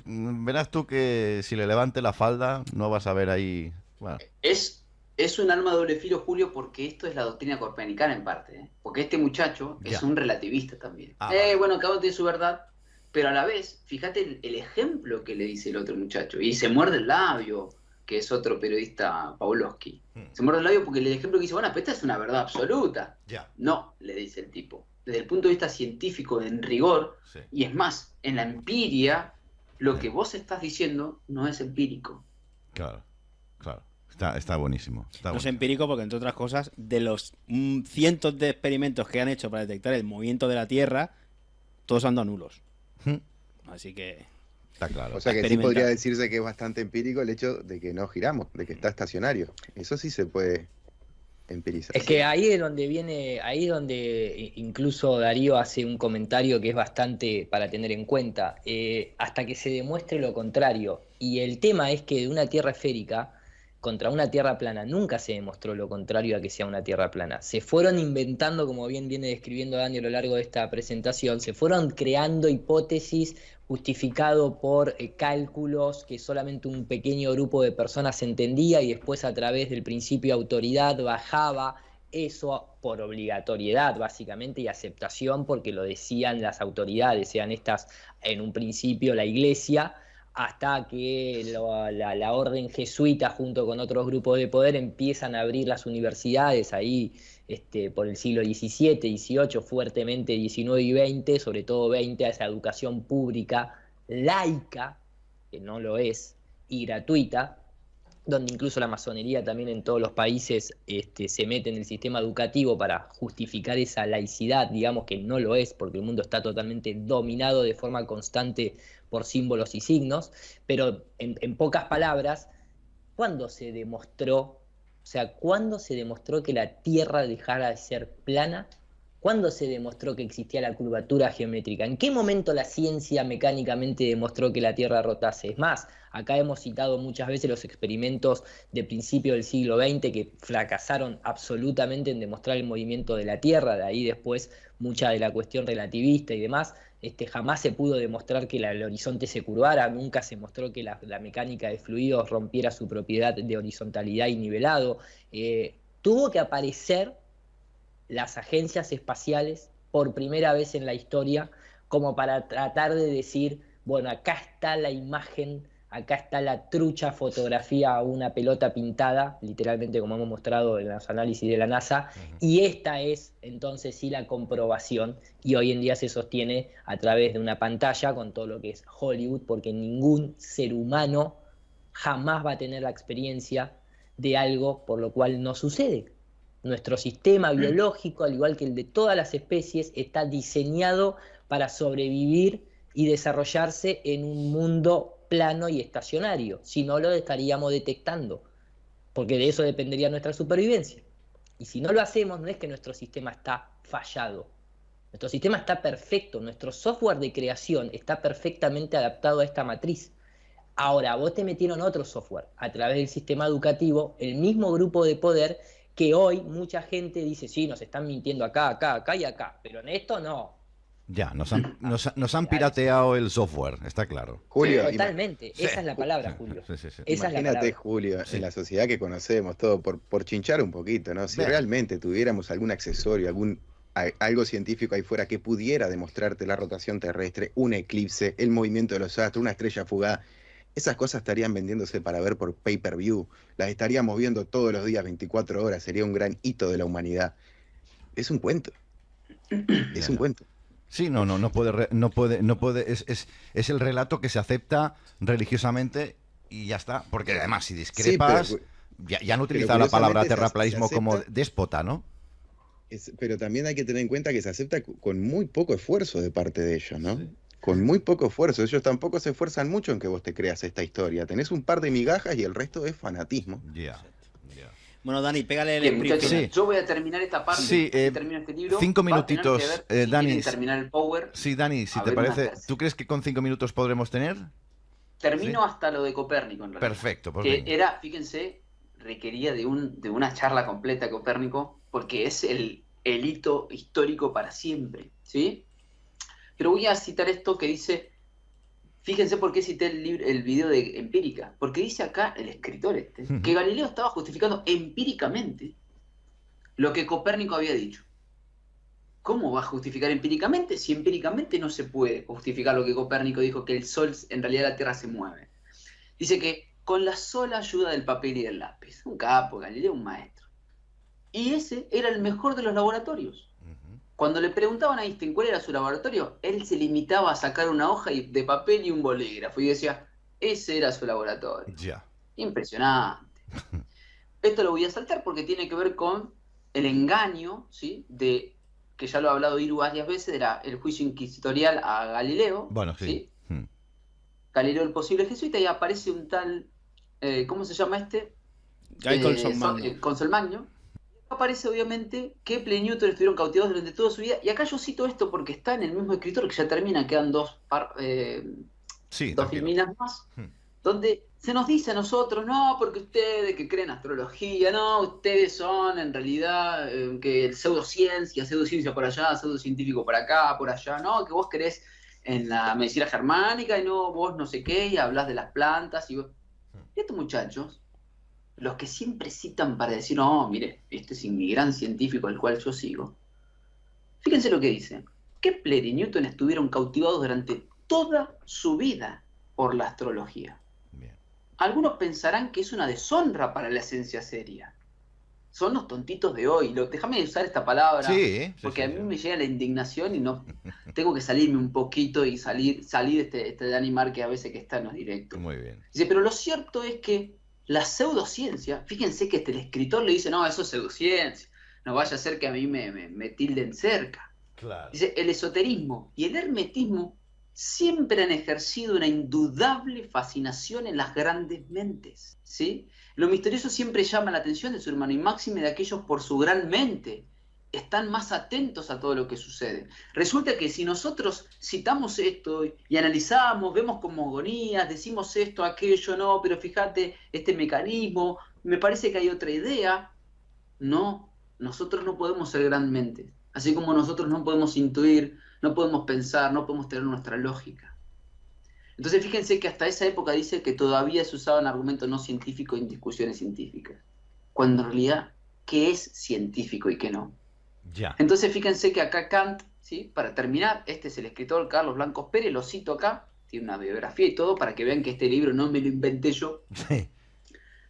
verás tú que si le levante la falda no vas a ver ahí... Bueno.
Es un arma de doble filo, Julio, porque esto es la doctrina copernicana en parte, ¿eh? Porque este muchacho es un relativista también. Bueno, cada uno tiene su verdad, pero a la vez, fíjate el ejemplo que le dice el otro muchacho, y se muerde el labio, que es otro periodista, Pawlowski. Se muerde el labio porque el ejemplo que dice, bueno, pero esta es una verdad absoluta. No, le dice el tipo. Desde el punto de vista científico, en rigor, y es más, en la empiria, lo que vos estás diciendo no es empírico.
Claro. Está buenísimo.
No es empírico porque, entre otras cosas, de los cientos de experimentos que han hecho para detectar el movimiento de la Tierra, todos han dado nulos. Así que...
Está claro.
O sea que sí podría decirse que es bastante empírico el hecho de que no giramos, de que está estacionario. Eso sí se puede empirizar.
Es que ahí es donde incluso Darío hace un comentario que es bastante para tener en cuenta, hasta que se demuestre lo contrario. Y el tema es que de una Tierra esférica contra una Tierra plana nunca se demostró lo contrario a que sea una Tierra plana. Se fueron inventando, como bien viene describiendo Dani a lo largo de esta presentación, se fueron creando hipótesis justificado por cálculos que solamente un pequeño grupo de personas entendía, y después a través del principio de autoridad bajaba eso por obligatoriedad básicamente y aceptación porque lo decían las autoridades, sean estas en un principio la Iglesia, hasta que la orden jesuita junto con otros grupos de poder empiezan a abrir las universidades ahí por el siglo XVII, XVIII, fuertemente XIX y XX, sobre todo XX, a esa educación pública, laica, que no lo es, y gratuita, donde incluso la masonería también en todos los países se mete en el sistema educativo para justificar esa laicidad, digamos que no lo es, porque el mundo está totalmente dominado de forma constante por símbolos y signos, pero en pocas palabras, ¿cuándo se demostró que la Tierra dejara de ser plana? ¿Cuándo se demostró que existía la curvatura geométrica? ¿En qué momento la ciencia mecánicamente demostró que la Tierra rotase? Es más, acá hemos citado muchas veces los experimentos de principio del siglo XX que fracasaron absolutamente en demostrar el movimiento de la Tierra, de ahí después mucha de la cuestión relativista y demás. Jamás se pudo demostrar que el horizonte se curvara, nunca se mostró que la mecánica de fluidos rompiera su propiedad de horizontalidad y nivelado. Tuvo que aparecer las agencias espaciales por primera vez en la historia como para tratar de decir, bueno, acá está la imagen, acá está la trucha fotografía a una pelota pintada, literalmente como hemos mostrado en los análisis de la NASA, y esta es entonces sí la comprobación, y hoy en día se sostiene a través de una pantalla con todo lo que es Hollywood, porque ningún ser humano jamás va a tener la experiencia de algo por lo cual no sucede. Nuestro sistema biológico, al igual que el de todas las especies, está diseñado para sobrevivir y desarrollarse en un mundo plano y estacionario. Si no, lo estaríamos detectando, porque de eso dependería nuestra supervivencia. Y si no lo hacemos, no es que nuestro sistema está fallado. Nuestro sistema está perfecto, nuestro software de creación está perfectamente adaptado a esta matriz. Ahora, vos te metieron otro software a través del sistema educativo, el mismo grupo de poder que hoy mucha gente dice, sí, nos están mintiendo acá y acá, pero en esto no.
Ya, nos han pirateado el software, está claro.
Julio,
Totalmente, esa es la palabra, Julio.
Sí.
Esa
imagínate,
es la palabra.
Julio, en la sociedad que conocemos, todo por chinchar un poquito, ¿no? Si
Bien.
realmente tuviéramos algún accesorio, algo científico ahí fuera que pudiera demostrarte la rotación terrestre, un eclipse, el movimiento de los astros, una estrella fugaz, esas cosas estarían vendiéndose para ver por pay-per-view, las estaríamos viendo todos los días, 24 horas, sería un gran hito de la humanidad. Es un cuento. Es un cuento.
Sí, no puede, es el relato que se acepta religiosamente y ya está, porque además si discrepas,
Sí,
ya han utilizado la palabra
curiosamente
terraplanismo
se
como
acepta-
déspota, ¿no?
Pero también hay que tener en cuenta que se acepta con muy poco esfuerzo de parte de ellos, ¿no? Con muy poco esfuerzo. Ellos tampoco se esfuerzan mucho en que vos te creas esta historia. Tenés un par de migajas y el resto es fanatismo.
Ya.
Bueno, Dani, pégale el
Bien,
sprint.
muchachos,
Sí.
yo voy a terminar esta parte,
Sí,
termino este libro.
5
Va a tener que
minutitos,
ver si
Dani.
quieren terminar el Power.
Sí, Dani, si
A
te
ver, una
parece,
tercera.
¿tú crees que con 5 minutos podremos tener?
Termino
Sí.
hasta lo de Copérnico, en realidad.
Perfecto, pues
Que
venga.
era, fíjense, requería de una charla completa Copérnico, porque es el hito histórico para siempre, ¿sí? Pero voy a citar esto que dice, fíjense por qué cité el video de Empírica, porque dice acá el escritor que Galileo estaba justificando empíricamente lo que Copérnico había dicho. ¿Cómo va a justificar empíricamente si empíricamente no se puede justificar lo que Copérnico dijo, que el Sol, en realidad la Tierra se mueve? Dice que con la sola ayuda del papel y del lápiz. Un capo, Galileo, un maestro. Y ese era el mejor de los laboratorios. Cuando le preguntaban a Einstein cuál era su laboratorio, él se limitaba a sacar una hoja de papel y un bolígrafo y decía, ese era su laboratorio.
Ya.
Impresionante. Esto lo voy a saltar porque tiene que ver con el engaño, ¿sí? Que ya lo ha hablado Iru varias veces, era el juicio inquisitorial a Galileo.
Bueno, sí.
Galileo el posible jesuita, y aparece un tal, ¿cómo se llama este?
Guy Consolmagno.
Consolmagno. Aparece obviamente que Kepler y Newton estuvieron cautivados durante toda su vida, y acá yo cito esto porque está en el mismo escritor, que ya termina, quedan dos
Sí,
dos
tranquilo.
filminas más, donde se nos dice a nosotros, no, porque ustedes que creen astrología, no, ustedes son en realidad que pseudociencia por allá, pseudocientífico por acá, por allá, no, que vos creés en la medicina germánica y no, vos no sé qué, y hablas de las plantas, y vos... Y estos muchachos, los que siempre citan para decir, no, mire, este es mi gran científico al cual yo sigo, fíjense lo que dice. Kepler y Newton estuvieron cautivados durante toda su vida por la astrología. Algunos pensarán que es una deshonra para la ciencia seria. Son los tontitos de hoy. Déjame usar esta palabra, porque a mí me llega la indignación y no tengo que salirme un poquito y salir de este Dani Marque a veces que está en los directos.
Muy bien.
Dice, pero lo cierto es que la pseudociencia, fíjense que el escritor le dice, no, eso es pseudociencia, no vaya a ser que a mí me tilden cerca.
Claro.
Dice, el esoterismo y el hermetismo siempre han ejercido una indudable fascinación en las grandes mentes, ¿sí? Lo misterioso siempre llama la atención del ser humano, y máxime de aquellos por su gran mente están más atentos a todo lo que sucede. Resulta que si nosotros citamos esto y analizamos, vemos cosmogonías, decimos esto, aquello, no, pero fíjate, este mecanismo, me parece que hay otra idea. No, nosotros no podemos ser gran mente. Así como nosotros no podemos intuir, no podemos pensar, no podemos tener nuestra lógica. Entonces fíjense que hasta esa época dice que todavía se usaban argumentos no científicos en discusiones científicas. Cuando en realidad, ¿qué es científico y qué no?
Ya.
Entonces fíjense que acá Kant, ¿sí? Para terminar, este es el escritor Carlos Blancos Pérez, lo cito acá, tiene una biografía y todo, para que vean que este libro no me lo inventé yo,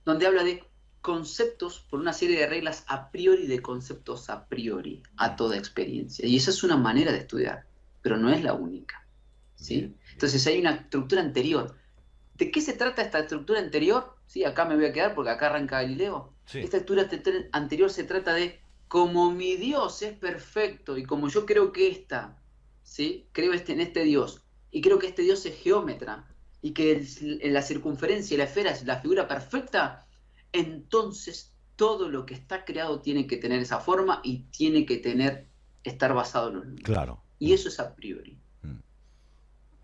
donde habla de conceptos por una serie de reglas a priori, de conceptos a priori, a toda experiencia. Y esa es una manera de estudiar, pero no es la única, ¿sí? Entonces hay una estructura anterior. ¿De qué se trata esta estructura anterior? ¿Sí? Acá me voy a quedar porque acá arranca Galileo.
Sí.
Esta estructura anterior se trata de como mi Dios es perfecto y como yo creo que ¿sí? Creo en este Dios y creo que este Dios es geómetra y que en la circunferencia y la esfera es la figura perfecta, entonces todo lo que está creado tiene que tener esa forma y tiene que estar basado en los números.
Claro.
Y eso es a priori.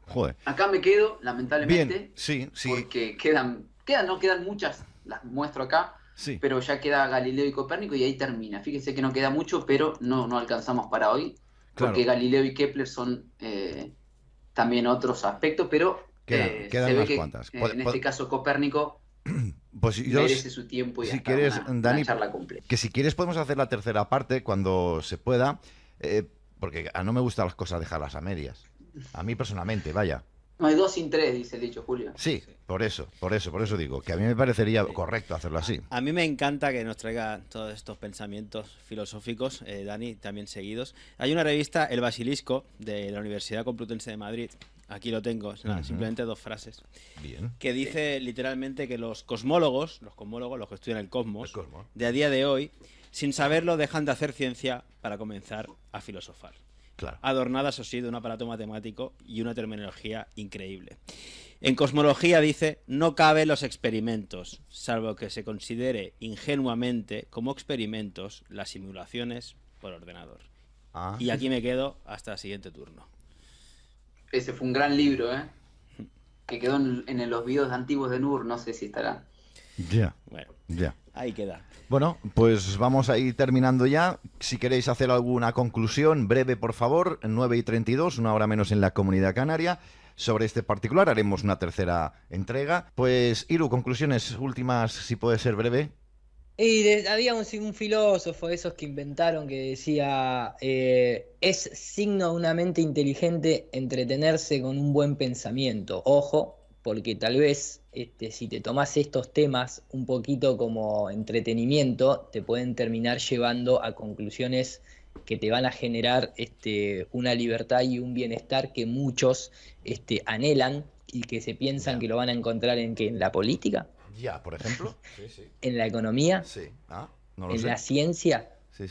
Joder.
Acá me quedo, lamentablemente,
Bien, sí.
porque no quedan muchas, las muestro acá,
Sí.
pero ya queda Galileo y Copérnico y ahí termina. Fíjense que no queda mucho, pero no alcanzamos para hoy, porque
Claro.
Galileo y Kepler son también otros aspectos, pero
Quedan
se ve
unas
que
cuantas.
en este caso Copérnico
Pues yo,
merece su tiempo y
si
hasta
quieres,
una
Dani,
charla completa.
que si quieres podemos hacer la tercera parte cuando se pueda, porque no me gustan las cosas dejarlas a medias. A mí personalmente, vaya.
No hay 2 sin 3, dice el dicho, Julio.
Sí, por eso digo, que a mí me parecería correcto hacerlo así.
A mí me encanta que nos traiga todos estos pensamientos filosóficos, Dani, también seguidos. Hay una revista, El Basilisco, de la Universidad Complutense de Madrid. Aquí lo tengo, simplemente 2 frases.
Bien.
Que dice literalmente que los cosmólogos, los que estudian el cosmos, de a día de hoy, sin saberlo, dejan de hacer ciencia para comenzar a filosofar.
Claro.
Adornadas, o sí, de un aparato matemático y una terminología increíble. En cosmología dice, no caben los experimentos, salvo que se considere ingenuamente como experimentos las simulaciones por ordenador. Y aquí me quedo hasta el siguiente turno.
Ese fue un gran libro, que quedó en los videos antiguos de Nur, no sé si estará.
Ya.
Bueno,
ya.
Ahí queda.
Bueno, pues vamos a ir terminando ya. Si queréis hacer alguna conclusión, breve por favor, 9:32, 1 hora menos en la Comunidad Canaria. Sobre este particular haremos una tercera entrega. Pues, Iru, conclusiones últimas, si puede ser breve.
Y había un filósofo, esos que inventaron, que decía, es signo de una mente inteligente entretenerse con un buen pensamiento. Ojo, porque tal vez si te tomás estos temas un poquito como entretenimiento, te pueden terminar llevando a conclusiones que te van a generar una libertad y un bienestar que muchos anhelan y que se piensan que lo van a encontrar en la política.
Ya, por ejemplo. Sí.
En la economía,
Sí. No lo
en
sé.
la ciencia.
Sí.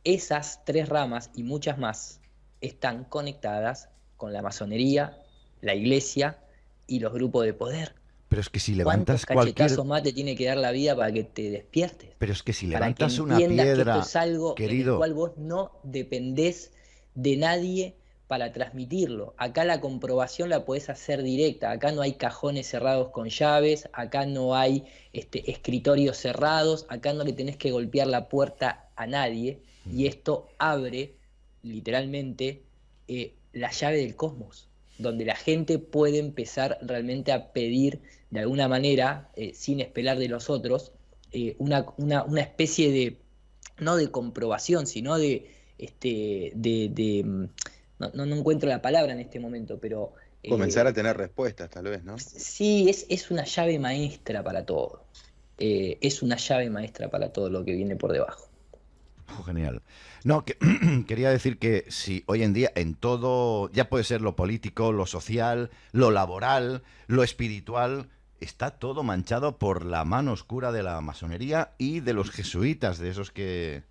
Esas 3 ramas y muchas más están conectadas con la masonería, la iglesia y los grupos de poder.
Pero es que si
¿Cuántos
levantas cualquier...
cachetazos más te tiene que dar la vida para que te despiertes?
Pero es que si
Para que
levantas una
entiendas que
piedra,
esto es algo en
querido...
el cual vos no dependés de nadie para transmitirlo. Acá la comprobación la podés hacer directa. Acá no hay cajones cerrados con llaves, acá no hay escritorios cerrados, acá no le tenés que golpear la puerta a nadie. Y esto abre, literalmente, la llave del cosmos, donde la gente puede empezar realmente a pedir, de alguna manera, sin esperar de los otros, una especie de, no de comprobación, sino no encuentro la palabra en este momento, pero...
Comenzar a tener respuestas, tal vez, ¿no?
Sí, es una llave maestra para todo. Es una llave maestra para todo lo que viene por debajo.
Genial. No, quería decir que si hoy en día en todo, ya puede ser lo político, lo social, lo laboral, lo espiritual, está todo manchado por la mano oscura de la masonería y de los jesuitas, de esos que,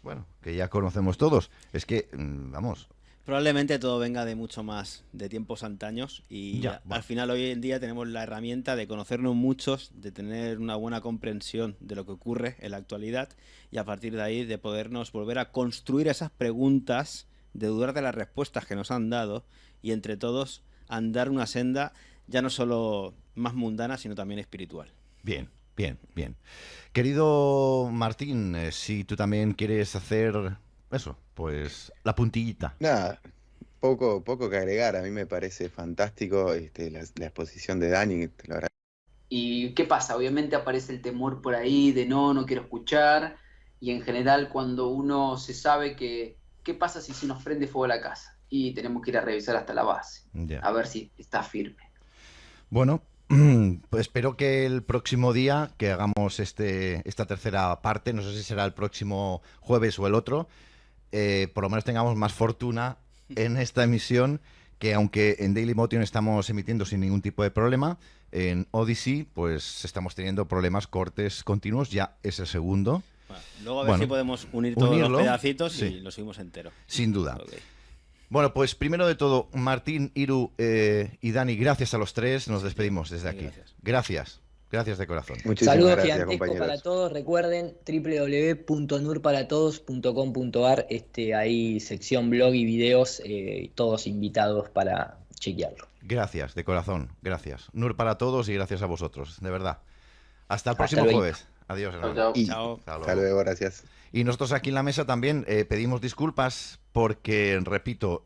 bueno, que ya conocemos todos. Es que, vamos...
Probablemente todo venga de mucho más de tiempos antaños y al final hoy en día tenemos la herramienta de conocernos muchos, de tener una buena comprensión de lo que ocurre en la actualidad y a partir de ahí de podernos volver a construir esas preguntas, de dudar de las respuestas que nos han dado y entre todos andar una senda ya no solo más mundana sino también espiritual.
Bien. Querido Martín, si tú también quieres hacer... Eso, pues la puntillita.
Nada, poco que agregar. A mí me parece fantástico la exposición de Dani. Te lo agradezco.
¿Y qué pasa? Obviamente aparece el temor por ahí de no quiero escuchar. Y en general cuando uno se sabe que... ¿Qué pasa si se nos prende fuego la casa? Y tenemos que ir a revisar hasta la base. A ver si está firme.
Bueno, pues espero que el próximo día que hagamos esta tercera parte, no sé si será el próximo jueves o el otro, por lo menos tengamos más fortuna en esta emisión, que aunque en Dailymotion estamos emitiendo sin ningún tipo de problema, en Odyssey pues estamos teniendo problemas, cortes continuos, ya es el segundo.
Bueno, luego a ver si podemos unir todos los pedacitos y lo subimos entero.
Sin duda.
Okay.
Bueno, pues primero de todo, Martín, Iru y Dani, gracias a los tres. Nos despedimos desde aquí. Gracias. Gracias de corazón.
Muchísimas
Saludos
gracias,
gigantescos
compañeros.
para todos. Recuerden www.nurparatodos.com.ar. Ahí sección blog y videos, todos invitados para chequearlo.
Gracias, de corazón. Gracias. Nur para todos y gracias a vosotros, de verdad. Hasta el próximo jueves. Adiós, hermano.
Chao.
Hasta luego, gracias.
Y nosotros aquí en la mesa también pedimos disculpas porque, repito,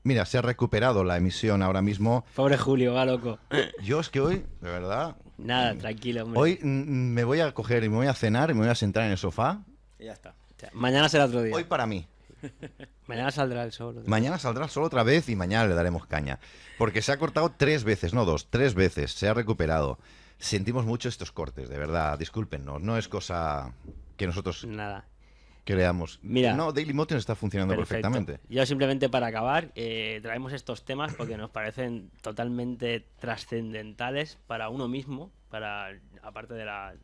mira, se ha recuperado la emisión ahora mismo.
Pobre Julio, va loco.
Yo es que hoy, de verdad...
Nada, tranquilo, hombre.
Hoy me voy a coger y me voy a cenar y me voy a sentar en el sofá.
Y ya está.
O sea, mañana será otro día.
Hoy para mí.
Mañana saldrá el sol.
Mañana saldrá el sol otra vez y mañana le daremos caña. Porque se ha cortado 3 veces, no 2, 3 veces. Se ha recuperado. Sentimos mucho estos cortes, de verdad. Discúlpenos, no es cosa que nosotros creamos.
Mira,
no, Dailymotion está funcionando perfectamente.
Yo simplemente para acabar, traemos estos temas porque nos parecen totalmente trascendentales para uno mismo, aparte de la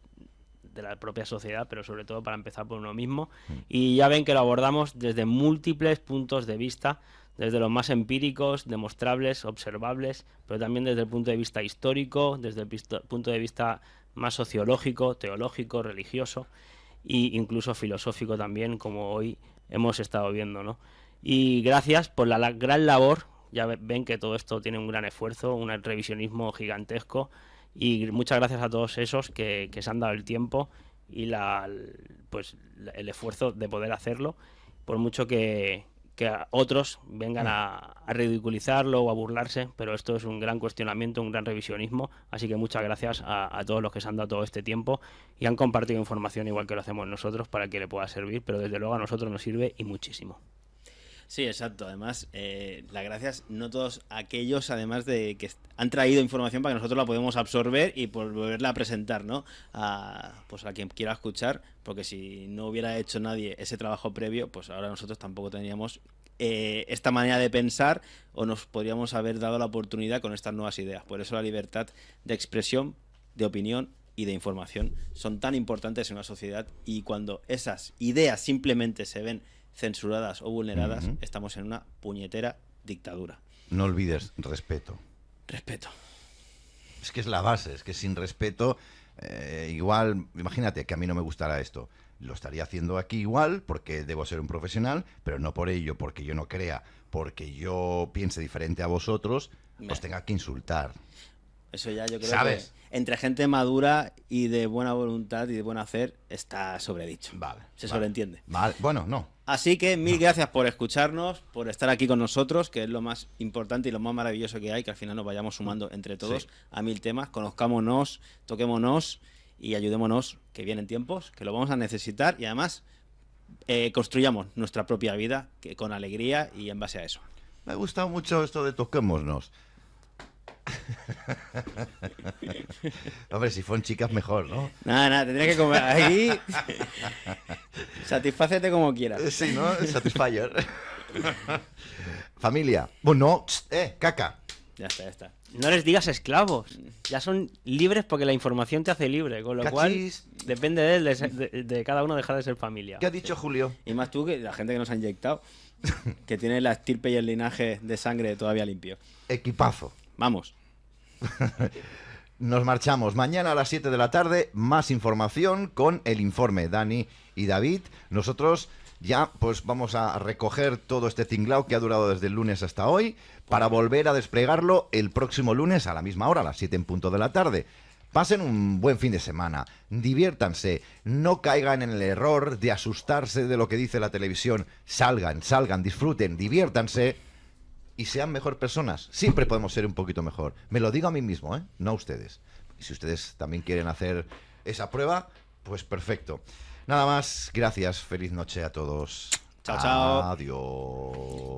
propia sociedad, pero sobre todo para empezar por uno mismo. Y ya ven que lo abordamos desde múltiples puntos de vista, desde los más empíricos, demostrables, observables, pero también desde el punto de vista histórico, desde el punto de vista más sociológico, teológico, religioso e incluso filosófico también, como hoy hemos estado viendo, ¿no? Y gracias por la gran labor. Ya ven que todo esto tiene un gran esfuerzo, un revisionismo gigantesco, y muchas gracias a todos esos que se han dado el tiempo y el esfuerzo de poder hacerlo, por mucho que otros vengan a ridiculizarlo o a burlarse, pero esto es un gran cuestionamiento, un gran revisionismo, así que muchas gracias a todos los que se han dado todo este tiempo y han compartido información igual que lo hacemos nosotros para que le pueda servir, pero desde luego a nosotros nos sirve y muchísimo.
Sí, exacto. Además, las gracias no todos aquellos, además de que han traído información para que nosotros la podamos absorber y por volverla a presentar, ¿no? Pues a quien quiera escuchar, porque si no hubiera hecho nadie ese trabajo previo, pues ahora nosotros tampoco tendríamos esta manera de pensar o nos podríamos haber dado la oportunidad con estas nuevas ideas. Por eso la libertad de expresión, de opinión y de información son tan importantes en una sociedad, y cuando esas ideas simplemente se ven censuradas o vulneradas, estamos en una puñetera dictadura.
No olvides respeto.
Respeto.
Es que es la base, es que sin respeto, igual, imagínate que a mí no me gustara esto. Lo estaría haciendo aquí igual, porque debo ser un profesional, pero no por ello, porque yo no crea, porque yo piense diferente a vosotros, os tenga que insultar.
Eso ya yo creo
¿sabes?
Que entre gente madura y de buena voluntad y de buen hacer está sobredicho.
Vale.
Se sobreentiende.
Vale. Bueno, no.
Así que mil gracias por escucharnos, por estar aquí con nosotros, que es lo más importante y lo más maravilloso que hay, que al final nos vayamos sumando entre todos a 1000 temas, conozcámonos, toquémonos y ayudémonos, que vienen tiempos, que lo vamos a necesitar, y además construyamos nuestra propia vida con alegría y en base a eso.
Me ha gustado mucho esto de toquémonos. Hombre, si fueron chicas mejor, ¿no?
Nada, tendría que comer ahí. Satisfácete como quieras.
Sí, ¿no? Satisfyer. Familia. Bueno, caca.
Ya está.
No les digas esclavos. Ya son libres porque la información te hace libre, con lo cual depende de cada uno dejar de ser familia.
¿Qué ha dicho Julio?
Y más tú, que la gente que nos ha inyectado, que tiene la estirpe y el linaje de sangre todavía limpio.
Equipazo.
Vamos.
Nos marchamos. Mañana a las 7 de la tarde, más información con el informe. Dani y David. Nosotros ya pues vamos a recoger todo este tinglao que ha durado desde el lunes hasta hoy, para volver a desplegarlo el próximo lunes a la misma hora, a las 7 en punto de la tarde. Pasen un buen fin de semana, diviértanse, no caigan en el error de asustarse de lo que dice la televisión. Salgan, disfruten, diviértanse y sean mejor personas. Siempre podemos ser un poquito mejor. Me lo digo a mí mismo, no a ustedes. Y si ustedes también quieren hacer esa prueba, pues perfecto. Nada más, gracias, feliz noche a todos.
Chao.
Adiós.